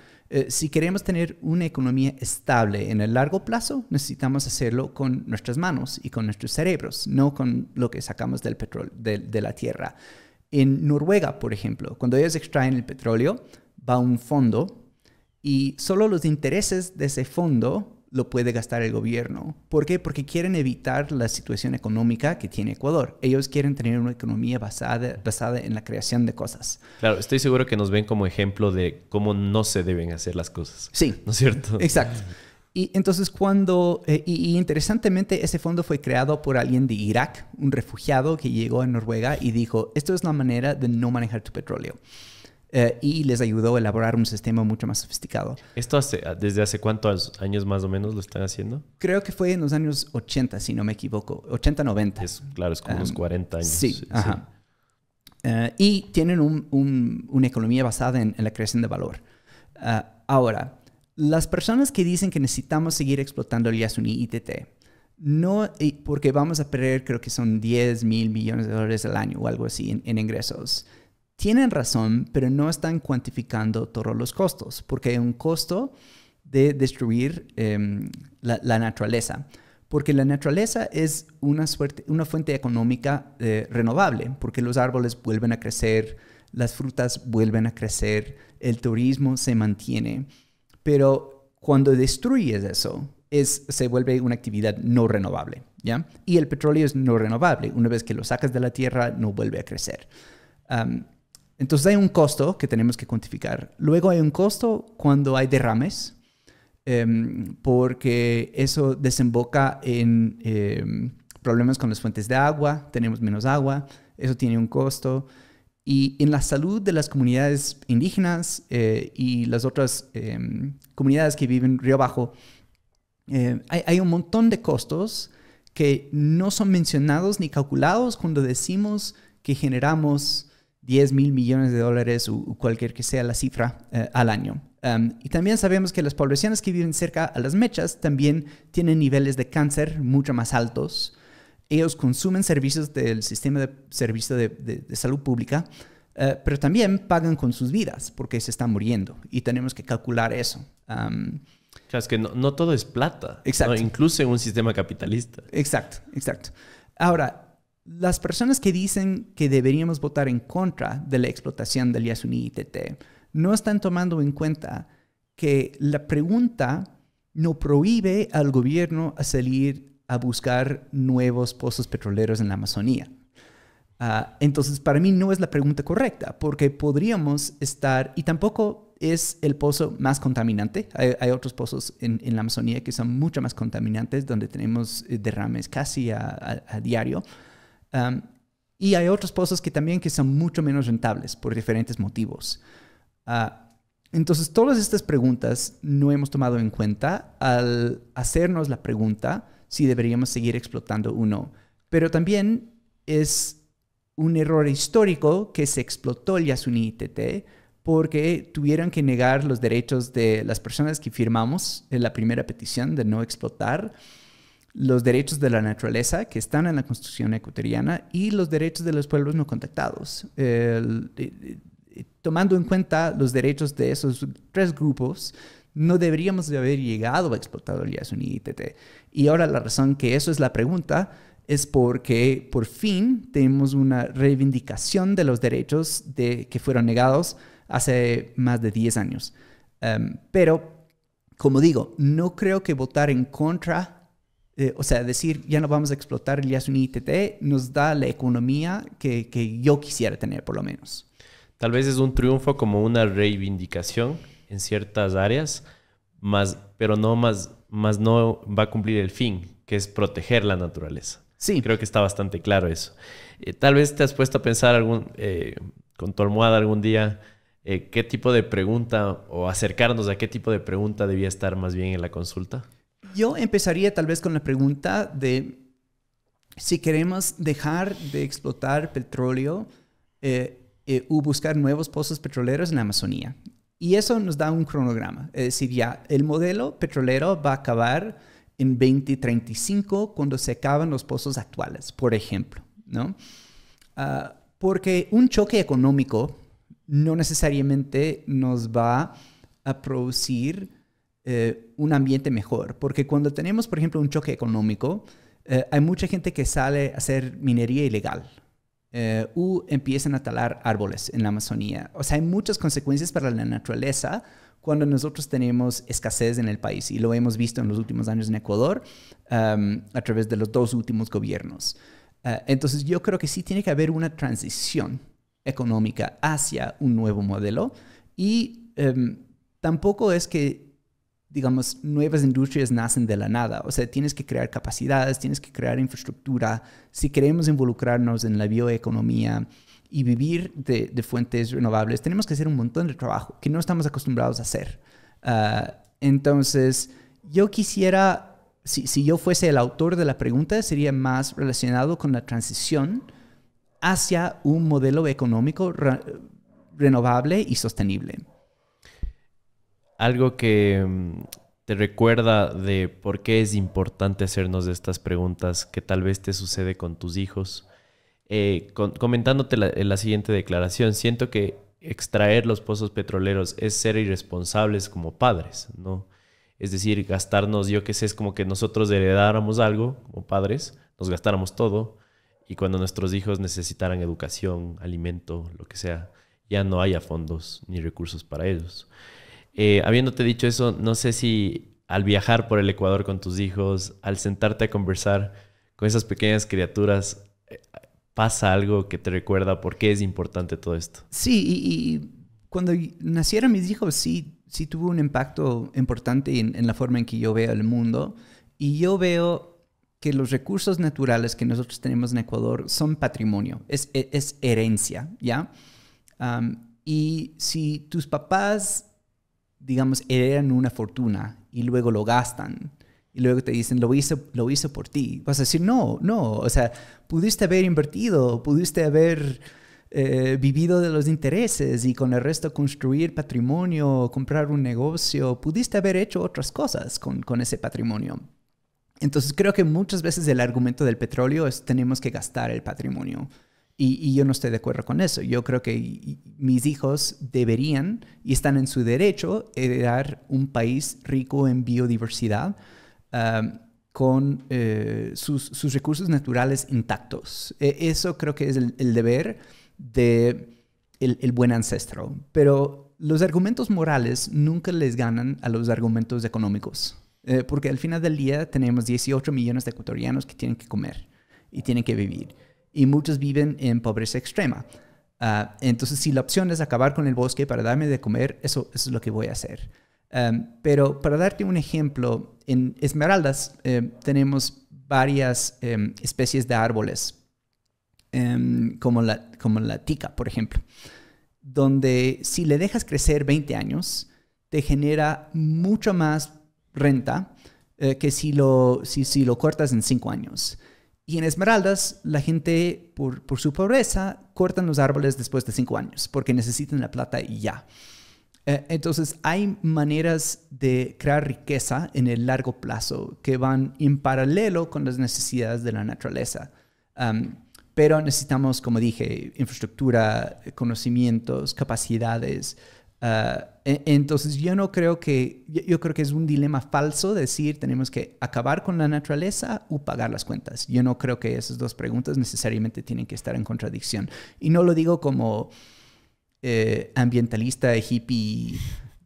Si queremos tener una economía estable en el largo plazo, necesitamos hacerlo con nuestras manos y con nuestros cerebros, no con lo que sacamos del petróleo, de la tierra. En Noruega, por ejemplo, cuando ellos extraen el petróleo, va a un fondo y solo los intereses de ese fondo lo puede gastar el gobierno. ¿Por qué? Porque quieren evitar la situación económica que tiene Ecuador. Ellos quieren tener una economía basada en la creación de cosas. Claro, estoy seguro que nos ven como ejemplo de cómo no se deben hacer las cosas. Sí. ¿No es cierto? Exacto. Y entonces interesantemente ese fondo fue creado por alguien de Irak, un refugiado que llegó a Noruega y dijo, esto es la manera de no manejar tu petróleo. Y les ayudó a elaborar un sistema mucho más sofisticado. ¿Esto desde hace cuántos años más o menos lo están haciendo? Creo que fue en los años 80, si no me equivoco. 80, 90. Claro, es como unos 40 años. Sí, ajá. Y tienen una economía basada en la creación de valor. Ahora, las personas que dicen que necesitamos seguir explotando el Yasuni ITT, no, porque vamos a perder, creo que son 10 mil millones de dólares al año o algo así en ingresos. Tienen razón, pero no están cuantificando todos los costos, porque hay un costo de destruir la naturaleza. Porque la naturaleza es una fuente económica renovable, porque los árboles vuelven a crecer, las frutas vuelven a crecer, el turismo se mantiene. Pero cuando destruyes eso, se vuelve una actividad no renovable, ¿ya? Y el petróleo es no renovable. Una vez que lo sacas de la tierra, no vuelve a crecer. Entonces hay un costo que tenemos que cuantificar. Luego hay un costo cuando hay derrames, porque eso desemboca en problemas con las fuentes de agua, tenemos menos agua, eso tiene un costo. Y en la salud de las comunidades indígenas y las otras comunidades que viven río abajo, hay un montón de costos que no son mencionados ni calculados cuando decimos que generamos 10 mil millones de dólares o cualquier que sea la cifra al año. Y también sabemos que las poblaciones que viven cerca a las mechas también tienen niveles de cáncer mucho más altos. Ellos consumen servicios del sistema de servicio de salud pública, pero también pagan con sus vidas porque se están muriendo y tenemos que calcular eso. Claro, es que no todo es plata. Exacto. ¿No? Incluso en un sistema capitalista. Exacto. Ahora, las personas que dicen que deberíamos votar en contra de la explotación del Yasuni ITT no están tomando en cuenta que la pregunta no prohíbe al gobierno a salir a buscar nuevos pozos petroleros en la Amazonía. Entonces, para mí no es la pregunta correcta, porque podríamos estar, y tampoco es el pozo más contaminante. Hay otros pozos en la Amazonía que son mucho más contaminantes, donde tenemos derrames casi a diario. Y hay otros pozos que son mucho menos rentables por diferentes motivos. Entonces, todas estas preguntas no hemos tomado en cuenta al hacernos la pregunta si deberíamos seguir explotando o no. Pero también es un error histórico que se explotó el Yasuni ITT porque tuvieron que negar los derechos de las personas que firmamos en la primera petición de no explotar, los derechos de la naturaleza que están en la Constitución ecuatoriana y los derechos de los pueblos no contactados. Tomando en cuenta los derechos de esos 3 grupos, no deberíamos de haber llegado a explotar el Yasuní Itete. Y ahora la razón que eso es la pregunta es porque por fin tenemos una reivindicación de los derechos que fueron negados hace más de 10 años. Pero, como digo, no creo que votar en contra, o sea, decir ya no vamos a explotar el Yasuní Itete, nos da la economía que yo quisiera tener, por lo menos. Tal vez es un triunfo como una reivindicación en ciertas áreas, pero no va a cumplir el fin, que es proteger la naturaleza. Sí. Creo que está bastante claro eso. Tal vez te has puesto a pensar con tu almohada algún día qué tipo de pregunta o acercarnos a qué tipo de pregunta debía estar más bien en la consulta. Yo empezaría tal vez con la pregunta de si queremos dejar de explotar petróleo o buscar nuevos pozos petroleros en la Amazonía. Y eso nos da un cronograma. Es decir, ya el modelo petrolero va a acabar en 2035 cuando se acaban los pozos actuales, por ejemplo, ¿no? Porque un choque económico no necesariamente nos va a producir un ambiente mejor. Porque cuando tenemos, por ejemplo, un choque económico, hay mucha gente que sale a hacer minería ilegal. O empiezan a talar árboles en la Amazonía. O sea, hay muchas consecuencias para la naturaleza cuando nosotros tenemos escasez en el país. Y lo hemos visto en los últimos años en Ecuador a través de los 2 últimos gobiernos. Entonces, yo creo que sí tiene que haber una transición económica hacia un nuevo modelo. Y tampoco es que, digamos, nuevas industrias nacen de la nada. O sea, tienes que crear capacidades, tienes que crear infraestructura. Si queremos involucrarnos en la bioeconomía y vivir de fuentes renovables, tenemos que hacer un montón de trabajo que no estamos acostumbrados a hacer. Entonces, yo quisiera, si yo fuese el autor de la pregunta, sería más relacionado con la transición hacia un modelo económico renovable y sostenible. Algo que te recuerda de por qué es importante hacernos estas preguntas que tal vez te sucede con tus hijos. Comentándote la siguiente declaración, siento que extraer los pozos petroleros es ser irresponsables como padres, ¿no? Es decir, gastarnos, yo qué sé, es como que nosotros heredáramos algo como padres, nos gastáramos todo y cuando nuestros hijos necesitaran educación, alimento, lo que sea, ya no haya fondos ni recursos para ellos. Habiéndote dicho eso, no sé si al viajar por el Ecuador con tus hijos, al sentarte a conversar con esas pequeñas criaturas, ¿pasa algo que te recuerda por qué es importante todo esto? Sí, y cuando nacieron mis hijos, sí tuvo un impacto importante en la forma en que yo veo el mundo. Y yo veo que los recursos naturales que nosotros tenemos en Ecuador son patrimonio, es herencia, ¿ya? Y si tus papás, digamos, heredan una fortuna y luego lo gastan y luego te dicen, lo hice por ti, vas a decir, no, o sea, pudiste haber invertido, pudiste haber vivido de los intereses y con el resto construir patrimonio, comprar un negocio, pudiste haber hecho otras cosas con ese patrimonio. Entonces creo que muchas veces el argumento del petróleo es tenemos que gastar el patrimonio. Y yo no estoy de acuerdo con eso. Yo creo que mis hijos deberían y están en su derecho heredar un país rico en biodiversidad con sus recursos naturales intactos. Eso creo que es el deber del buen ancestro. Pero los argumentos morales nunca les ganan a los argumentos económicos. Porque al final del día tenemos 18 millones de ecuatorianos que tienen que comer y tienen que vivir. Y muchos viven en pobreza extrema. Entonces, si la opción es acabar con el bosque para darme de comer, eso es lo que voy a hacer. Pero para darte un ejemplo, en Esmeraldas tenemos varias especies de árboles, como la tica, por ejemplo, donde si le dejas crecer 20 años, te genera mucho más renta que si lo cortas en 5 años. Y en Esmeraldas, la gente, por su pobreza, cortan los árboles después de 5 años porque necesitan la plata y ya. Entonces, hay maneras de crear riqueza en el largo plazo que van en paralelo con las necesidades de la naturaleza. Pero necesitamos, como dije, infraestructura, conocimientos, capacidades. Entonces, yo creo que es un dilema falso decir tenemos que acabar con la naturaleza o pagar las cuentas. Yo no creo que esas dos preguntas necesariamente tienen que estar en contradicción. Y no lo digo como ambientalista, hippie.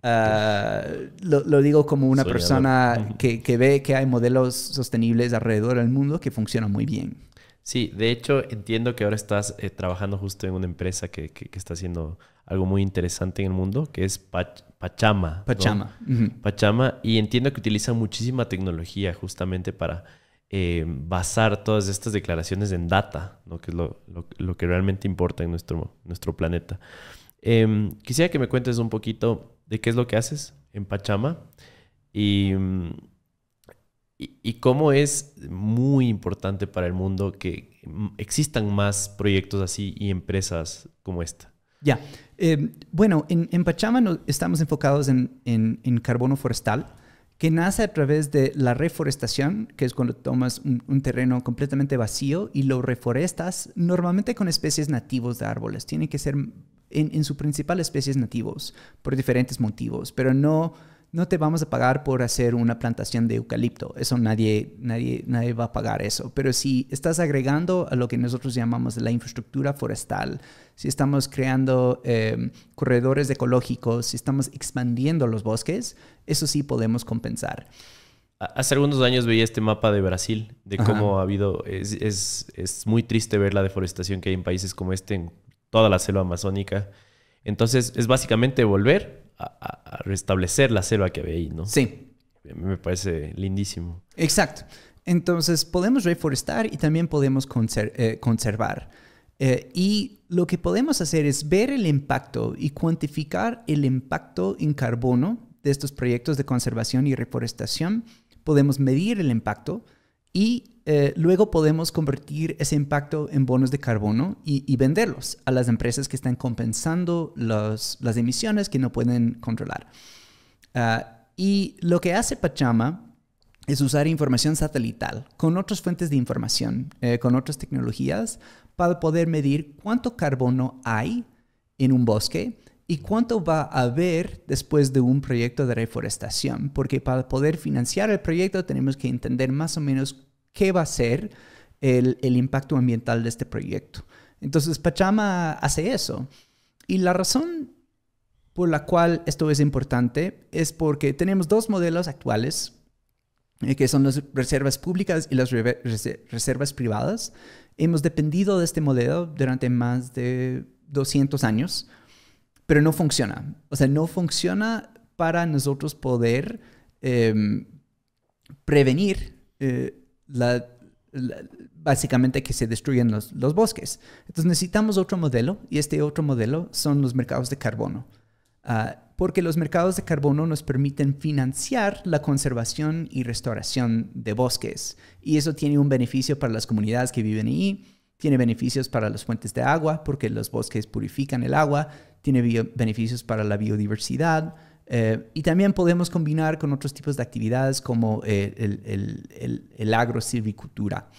Lo digo como una persona que ve que hay modelos sostenibles alrededor del mundo que funcionan muy bien. Sí, de hecho entiendo que ahora estás trabajando justo en una empresa que está haciendo algo muy interesante en el mundo, que es Pachama. Pachama. ¿No? Uh-huh. Pachama, y entiendo que utilizan muchísima tecnología justamente para basar todas estas declaraciones en data, ¿no? Que es lo que realmente importa en nuestro planeta. Quisiera que me cuentes un poquito de qué es lo que haces en Pachama y cómo es muy importante para el mundo que existan más proyectos así y empresas como esta. Ya. Bueno, en Pachama estamos enfocados en carbono forestal, que nace a través de la reforestación, que es cuando tomas un terreno completamente vacío y lo reforestas, normalmente con especies nativos de árboles. Tiene que ser en su principal especies nativos, por diferentes motivos, pero no te vamos a pagar por hacer una plantación de eucalipto. Eso nadie va a pagar eso. Pero si estás agregando a lo que nosotros llamamos la infraestructura forestal, si estamos creando corredores ecológicos, si estamos expandiendo los bosques, eso sí podemos compensar. Hace algunos años veía este mapa de Brasil, de cómo ha habido... Es muy triste ver la deforestación que hay en países como este, en toda la selva amazónica. Entonces, es básicamente volver a restablecer la selva que había ahí, ¿no? Sí. Me parece lindísimo. Exacto. Entonces, podemos reforestar y también podemos conservar. Y lo que podemos hacer es ver el impacto y cuantificar el impacto en carbono de estos proyectos de conservación y reforestación. Podemos medir el impacto y luego podemos convertir ese impacto en bonos de carbono y venderlos a las empresas que están compensando las emisiones que no pueden controlar. Y lo que hace Pachama es usar información satelital con otras fuentes de información, con otras tecnologías, para poder medir cuánto carbono hay en un bosque y cuánto va a haber después de un proyecto de reforestación. Porque para poder financiar el proyecto tenemos que entender más o menos qué va a ser el impacto ambiental de este proyecto. Entonces, Pachama hace eso. Y la razón por la cual esto es importante es porque tenemos dos modelos actuales, que son las reservas públicas y las reservas privadas. Hemos dependido de este modelo durante más de 200 años, pero no funciona. O sea, no funciona para nosotros poder prevenir básicamente que se destruyan los bosques. Entonces necesitamos otro modelo y este otro modelo son los mercados de carbono. Porque los mercados de carbono nos permiten financiar la conservación y restauración de bosques. Y eso tiene un beneficio para las comunidades que viven ahí, tiene beneficios para las fuentes de agua, porque los bosques purifican el agua, tiene beneficios para la biodiversidad, y también podemos combinar con otros tipos de actividades como el agrosilvicultura.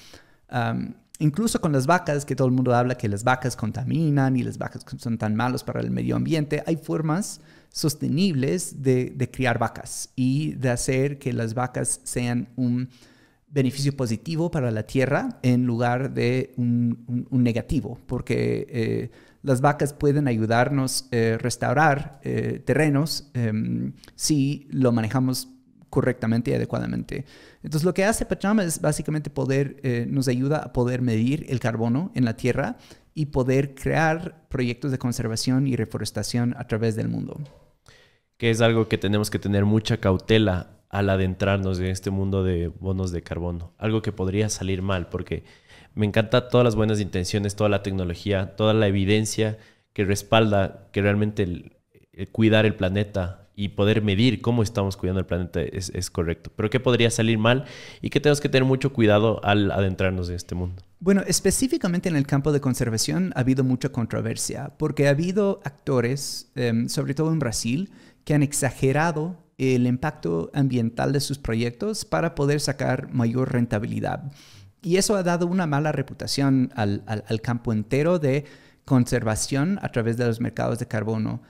Incluso con las vacas, que todo el mundo habla que las vacas contaminan y las vacas son tan malos para el medio ambiente, hay formas sostenibles de criar vacas y de hacer que las vacas sean un beneficio positivo para la tierra en lugar de un negativo, porque las vacas pueden ayudarnos a restaurar terrenos si lo manejamos correctamente y adecuadamente. Entonces, lo que hace Pachama es básicamente nos ayuda a poder medir el carbono en la tierra y poder crear proyectos de conservación y reforestación a través del mundo. Que es algo que tenemos que tener mucha cautela al adentrarnos en este mundo de bonos de carbono. Algo que podría salir mal, porque me encanta todas las buenas intenciones, toda la tecnología, toda la evidencia que respalda que realmente el cuidar el planeta y poder medir cómo estamos cuidando el planeta es correcto. Pero ¿qué podría salir mal y qué tenemos que tener mucho cuidado al adentrarnos en este mundo? Bueno, específicamente en el campo de conservación ha habido mucha controversia porque ha habido actores, sobre todo en Brasil, que han exagerado el impacto ambiental de sus proyectos para poder sacar mayor rentabilidad. Y eso ha dado una mala reputación al campo entero de conservación a través de los mercados de carbono.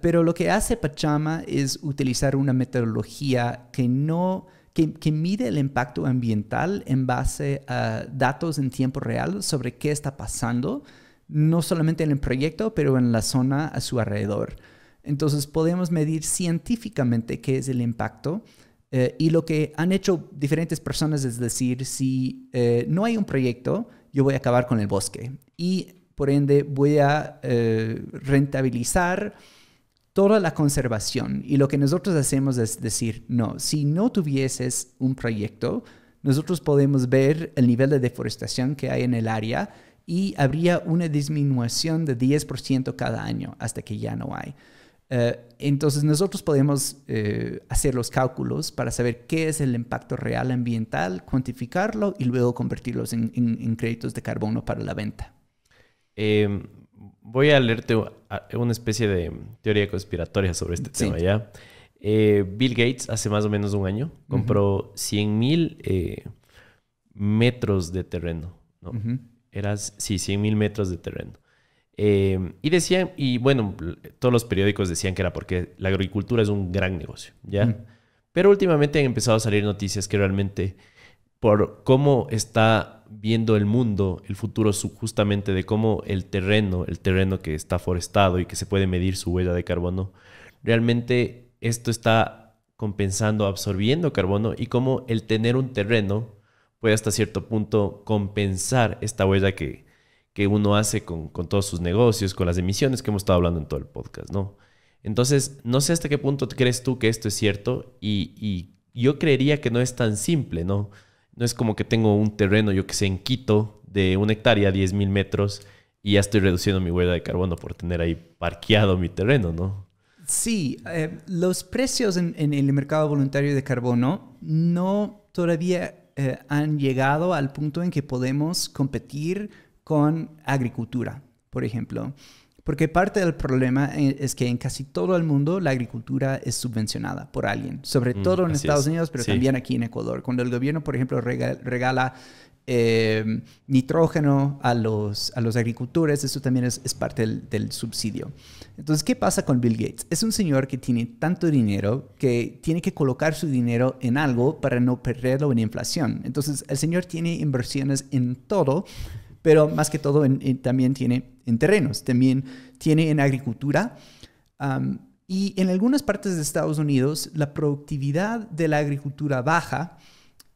Pero lo que hace Pachama es utilizar una metodología que mide el impacto ambiental en base a datos en tiempo real sobre qué está pasando, no solamente en el proyecto, pero en la zona a su alrededor. Entonces podemos medir científicamente qué es el impacto. Y lo que han hecho diferentes personas es decir, si no hay un proyecto, yo voy a acabar con el bosque. Y por ende voy a rentabilizar toda la conservación. Y lo que nosotros hacemos es decir, no, si no tuvieses un proyecto, nosotros podemos ver el nivel de deforestación que hay en el área y habría una disminución de 10% cada año hasta que ya no hay. Entonces nosotros podemos hacer los cálculos para saber qué es el impacto real ambiental, cuantificarlo y luego convertirlos en créditos de carbono para la venta. Voy a leerte una especie de teoría conspiratoria sobre este tema, ¿ya? Bill Gates hace más o menos un año compró 100,000 metros de terreno, ¿no? 100,000 metros de terreno. Y decían, y bueno, todos los periódicos decían que era porque la agricultura es un gran negocio, ¿ya? Pero últimamente han empezado a salir noticias que realmente, por cómo está viendo el mundo, el futuro justamente de cómo el terreno que está forestado y que se puede medir su huella de carbono, realmente esto está compensando, absorbiendo carbono, y cómo el tener un terreno puede hasta cierto punto compensar esta huella que uno hace con todos sus negocios, con las emisiones que hemos estado hablando en todo el podcast, ¿no? Entonces, no sé hasta qué punto crees tú que esto es cierto, y yo creería que no es tan simple, ¿no? No es como que tengo un terreno, yo que sé, en Quito, de 1 hectárea, 10,000 metros, y ya estoy reduciendo mi huella de carbono por tener ahí parqueado mi terreno, ¿no? Sí, los precios en el mercado voluntario de carbono no todavía han llegado al punto en que podemos competir con agricultura, por ejemplo. Porque parte del problema es que en casi todo el mundo la agricultura es subvencionada por alguien, sobre todo en Estados Unidos, pero también aquí en Ecuador. Cuando el gobierno, por ejemplo, regala nitrógeno a los agricultores, eso también es parte del subsidio. Entonces, ¿qué pasa con Bill Gates? Es un señor que tiene tanto dinero que tiene que colocar su dinero en algo para no perderlo en inflación. Entonces, el señor tiene inversiones en todo, pero más que todo también tiene en terrenos, también tiene en agricultura. Y en algunas partes de Estados Unidos la productividad de la agricultura baja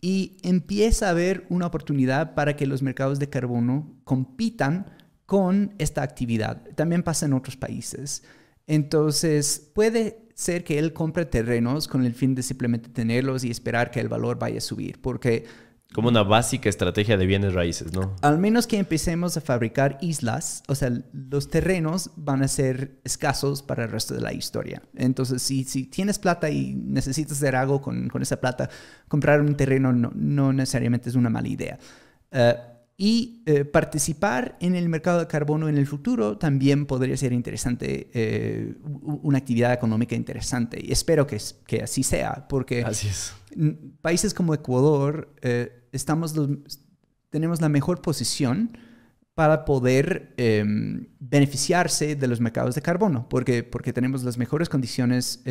y empieza a haber una oportunidad para que los mercados de carbono compitan con esta actividad. También pasa en otros países. Entonces puede ser que él compre terrenos con el fin de simplemente tenerlos y esperar que el valor vaya a subir, porque como una básica estrategia de bienes raíces, ¿no? Al menos que empecemos a fabricar islas, o sea, los terrenos van a ser escasos para el resto de la historia. Entonces, si tienes plata y necesitas hacer algo con esa plata, comprar un terreno no necesariamente es una mala idea. Participar en el mercado de carbono en el futuro también podría ser interesante, una actividad económica interesante. Y espero que así sea, porque así es. Países como Ecuador tenemos la mejor posición para poder beneficiarse de los mercados de carbono, porque tenemos las mejores condiciones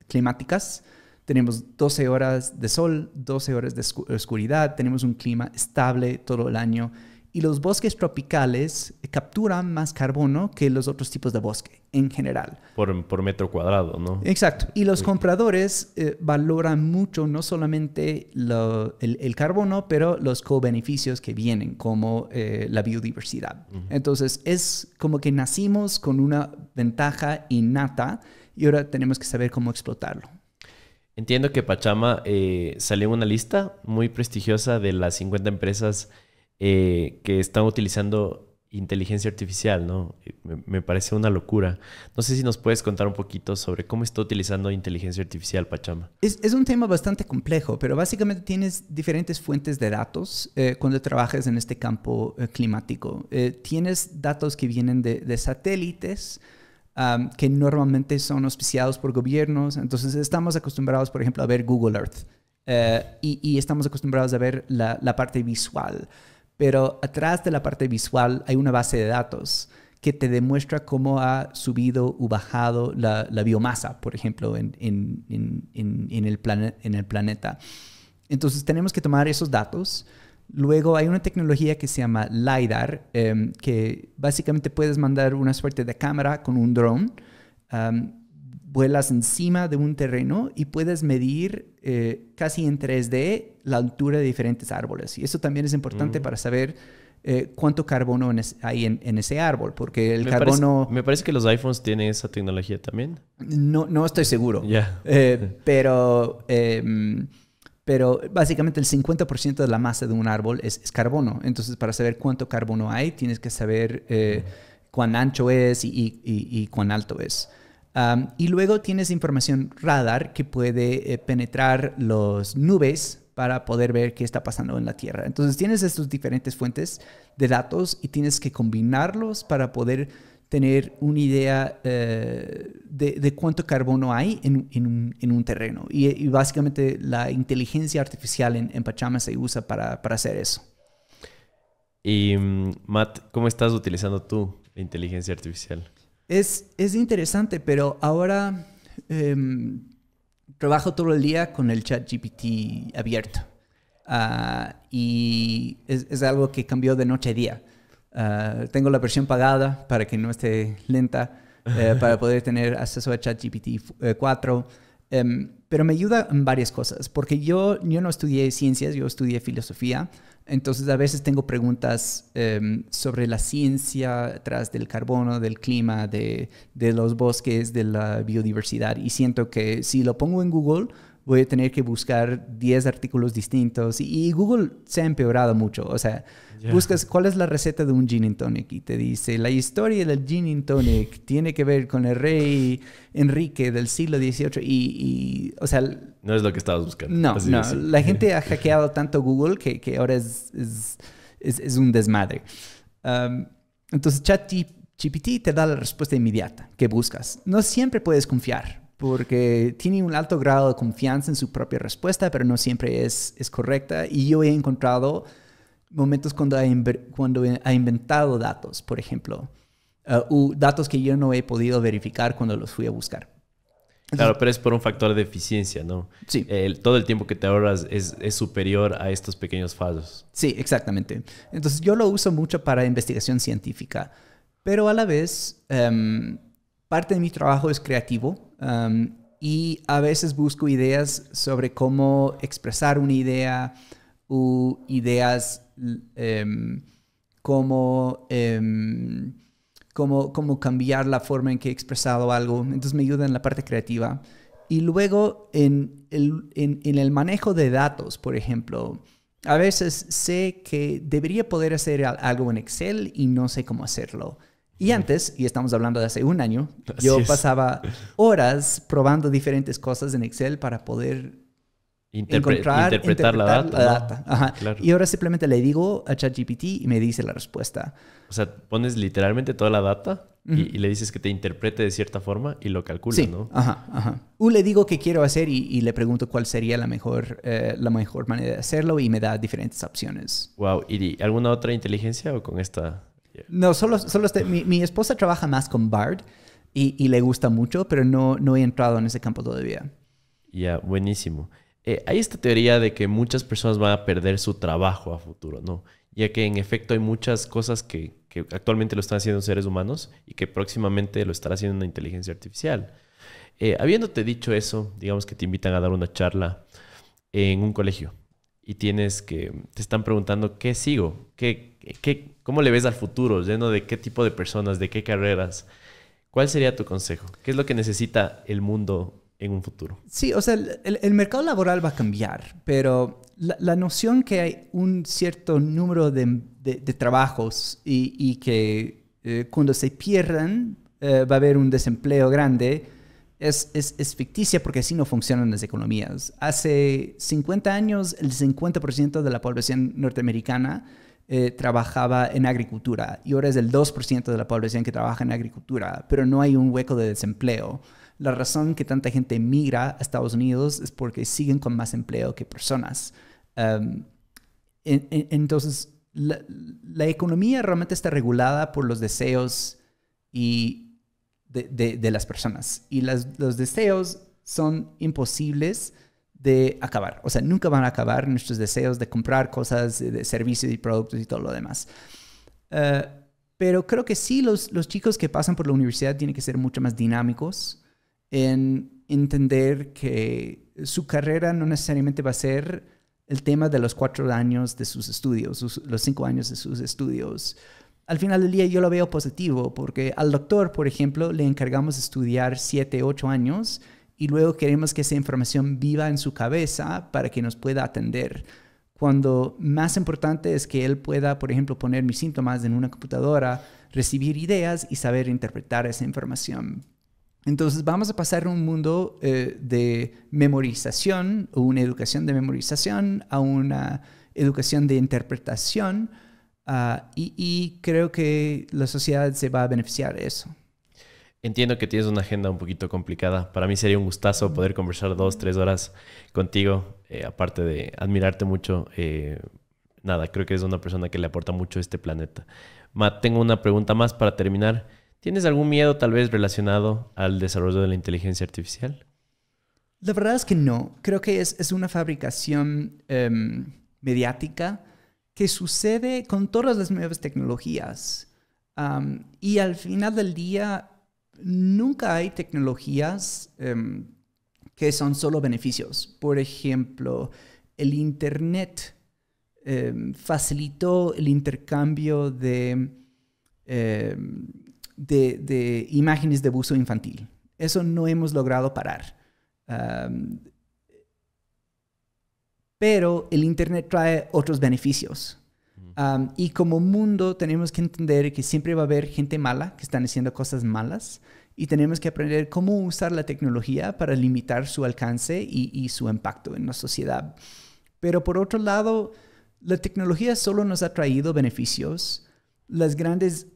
climáticas. Tenemos 12 horas de sol, 12 horas de oscuridad, tenemos un clima estable todo el año y los bosques tropicales capturan más carbono que los otros tipos de bosque en general. Por metro cuadrado, ¿no? Exacto. Y los compradores valoran mucho no solamente el carbono, pero los co-beneficios que vienen, como la biodiversidad. Entonces, es como que nacimos con una ventaja innata y ahora tenemos que saber cómo explotarlo. Entiendo que Pachama salió en una lista muy prestigiosa de las 50 empresas que están utilizando inteligencia artificial, ¿no? Me parece una locura. No sé si nos puedes contar un poquito sobre cómo está utilizando inteligencia artificial Pachama. Es un tema bastante complejo, pero básicamente tienes diferentes fuentes de datos cuando trabajas en este campo climático. Tienes datos que vienen de satélites, que normalmente son auspiciados por gobiernos. Entonces estamos acostumbrados, por ejemplo, a ver Google Earth y estamos acostumbrados a ver la parte visual. Pero atrás de la parte visual hay una base de datos que te demuestra cómo ha subido o bajado la biomasa, por ejemplo, en el planeta. Entonces tenemos que tomar esos datos. Luego hay una tecnología que se llama LiDAR, que básicamente puedes mandar una suerte de cámara con un dron, vuelas encima de un terreno y puedes medir casi en 3D la altura de diferentes árboles. Y eso también es importante para saber cuánto carbono hay en ese árbol, porque el carbono... Me parece que los iPhones tienen esa tecnología también. No estoy seguro. Yeah. Pero básicamente el 50% de la masa de un árbol es carbono. Entonces, para saber cuánto carbono hay, tienes que saber cuán ancho es y cuán alto es. Y luego tienes información radar que puede penetrar las nubes para poder ver qué está pasando en la Tierra. Entonces tienes estas diferentes fuentes de datos y tienes que combinarlos para poder tener una idea de cuánto carbono hay en un terreno. Y básicamente la inteligencia artificial en Pachama se usa para hacer eso. Y Matt, ¿cómo estás utilizando tú la inteligencia artificial? Es interesante, pero ahora trabajo todo el día con el ChatGPT abierto. Y es algo que cambió de noche a día. Tengo la versión pagada para que no esté lenta, para poder tener acceso a ChatGPT 4. Pero me ayuda en varias cosas, porque yo no estudié ciencias, yo estudié filosofía. Entonces a veces tengo preguntas sobre la ciencia tras del carbono, del clima, de los bosques, de la biodiversidad. Y siento que si lo pongo en Google, voy a tener que buscar 10 artículos distintos. Y Google se ha empeorado mucho. O sea, buscas cuál es la receta de un gin and tonic y te dice, la historia del gin and tonic tiene que ver con el rey Enrique del siglo XVIII. Y o sea... No es lo que estabas buscando. No. La gente ha hackeado tanto Google que ahora es un desmadre. Entonces, ChatGPT te da la respuesta inmediata que buscas. No siempre puedes confiar, porque tiene un alto grado de confianza en su propia respuesta, pero no siempre es correcta. Y yo he encontrado momentos cuando ha inventado datos, por ejemplo, u datos que yo no he podido verificar cuando los fui a buscar. Claro, pero es por un factor de eficiencia, ¿no? Sí. Todo el tiempo que te ahorras es superior a estos pequeños fallos. Sí, exactamente. Entonces yo lo uso mucho para investigación científica, pero a la vez parte de mi trabajo es creativo y a veces busco ideas sobre cómo expresar una idea o ideas cómo cambiar la forma en que he expresado algo. Entonces me ayuda en la parte creativa. Y luego en el manejo de datos, por ejemplo, a veces sé que debería poder hacer algo en Excel y no sé cómo hacerlo. Y antes, y estamos hablando de hace un año, yo pasaba horas probando diferentes cosas en Excel para poder interpretar la data. ¿No? Ajá. Claro. Y ahora simplemente le digo a ChatGPT y me dice la respuesta. O sea, pones literalmente toda la data y le dices que te interprete de cierta forma y lo calcula, sí. ¿No? Ajá. O le digo qué quiero hacer y le pregunto cuál sería la mejor manera de hacerlo y me da diferentes opciones. Wow. ¿Y alguna otra inteligencia o con esta? Yeah. No, solo mi esposa trabaja más con Bard y le gusta mucho, pero no he entrado en ese campo todavía. Ya, buenísimo. Hay esta teoría de que muchas personas van a perder su trabajo a futuro, ¿no? Ya que en efecto hay muchas cosas que actualmente lo están haciendo seres humanos y que próximamente lo estará haciendo una inteligencia artificial. Habiéndote dicho eso, digamos que te invitan a dar una charla en un colegio y te están preguntando ¿qué sigo? ¿Cómo le ves al futuro? ¿Lleno de qué tipo de personas? ¿De qué carreras? ¿Cuál sería tu consejo? ¿Qué es lo que necesita el mundo en un futuro? Sí, o sea, el mercado laboral va a cambiar, pero la noción que hay un cierto número de de trabajos y que cuando se pierdan va a haber un desempleo grande, es ficticia porque así no funcionan las economías. Hace 50 años, el 50% de la población norteamericana trabajaba en agricultura y ahora es el 2% de la población que trabaja en agricultura, pero no hay un hueco de desempleo. La razón que tanta gente migra a Estados Unidos es porque siguen con más empleo que personas. Entonces, la economía realmente está regulada por los deseos de las personas. Y los deseos son imposibles de acabar. O sea, nunca van a acabar nuestros deseos de comprar cosas, de servicios y productos y todo lo demás. Pero creo que sí, los chicos que pasan por la universidad tienen que ser mucho más dinámicos en entender que su carrera no necesariamente va a ser el tema de los 4 años de sus estudios, los 5 años de sus estudios. Al final del día yo lo veo positivo porque al doctor, por ejemplo, le encargamos de estudiar 7, 8 años y luego queremos que esa información viva en su cabeza para que nos pueda atender. Cuando más importante es que él pueda, por ejemplo, poner mis síntomas en una computadora, recibir ideas y saber interpretar esa información. Entonces vamos a pasar de un mundo de memorización o una educación de memorización a una educación de interpretación y creo que la sociedad se va a beneficiar de eso. Entiendo que tienes una agenda un poquito complicada. Para mí sería un gustazo poder conversar 2, 3 horas contigo, aparte de admirarte mucho. Nada, creo que eres una persona que le aporta mucho a este planeta. Matt, tengo una pregunta más para terminar. ¿Tienes algún miedo tal vez relacionado al desarrollo de la inteligencia artificial? La verdad es que no. Creo que es una fabricación mediática que sucede con todas las nuevas tecnologías. Y al final del día, nunca hay tecnologías que son solo beneficios. Por ejemplo, el Internet facilitó el intercambio de imágenes de abuso infantil. Eso no hemos logrado parar. Pero el Internet trae otros beneficios. Y como mundo tenemos que entender que siempre va a haber gente mala que están haciendo cosas malas y tenemos que aprender cómo usar la tecnología para limitar su alcance y su impacto en la sociedad. Pero por otro lado, la tecnología solo nos ha traído beneficios. Las grandes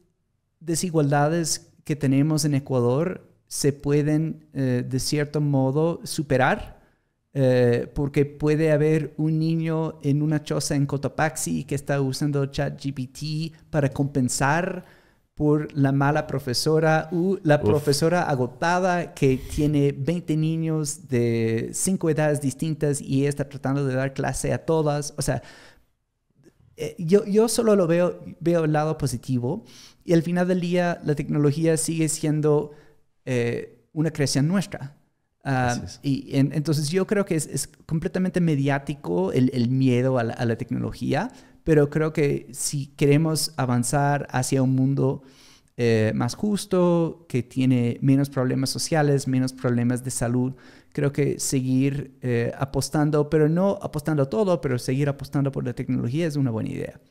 desigualdades que tenemos en Ecuador se pueden, de cierto modo, superar porque puede haber un niño en una choza en Cotopaxi que está usando ChatGPT para compensar por la mala profesora o la profesora agotada que tiene 20 niños de 5 edades distintas y está tratando de dar clase a todas. O sea, yo solo lo veo el lado positivo y al final del día la tecnología sigue siendo una creación nuestra. Entonces yo creo que es completamente mediático el miedo a la tecnología, pero creo que si queremos avanzar hacia un mundo más justo, que tiene menos problemas sociales, menos problemas de salud, creo que seguir apostando, pero no apostando todo, pero seguir apostando por la tecnología es una buena idea.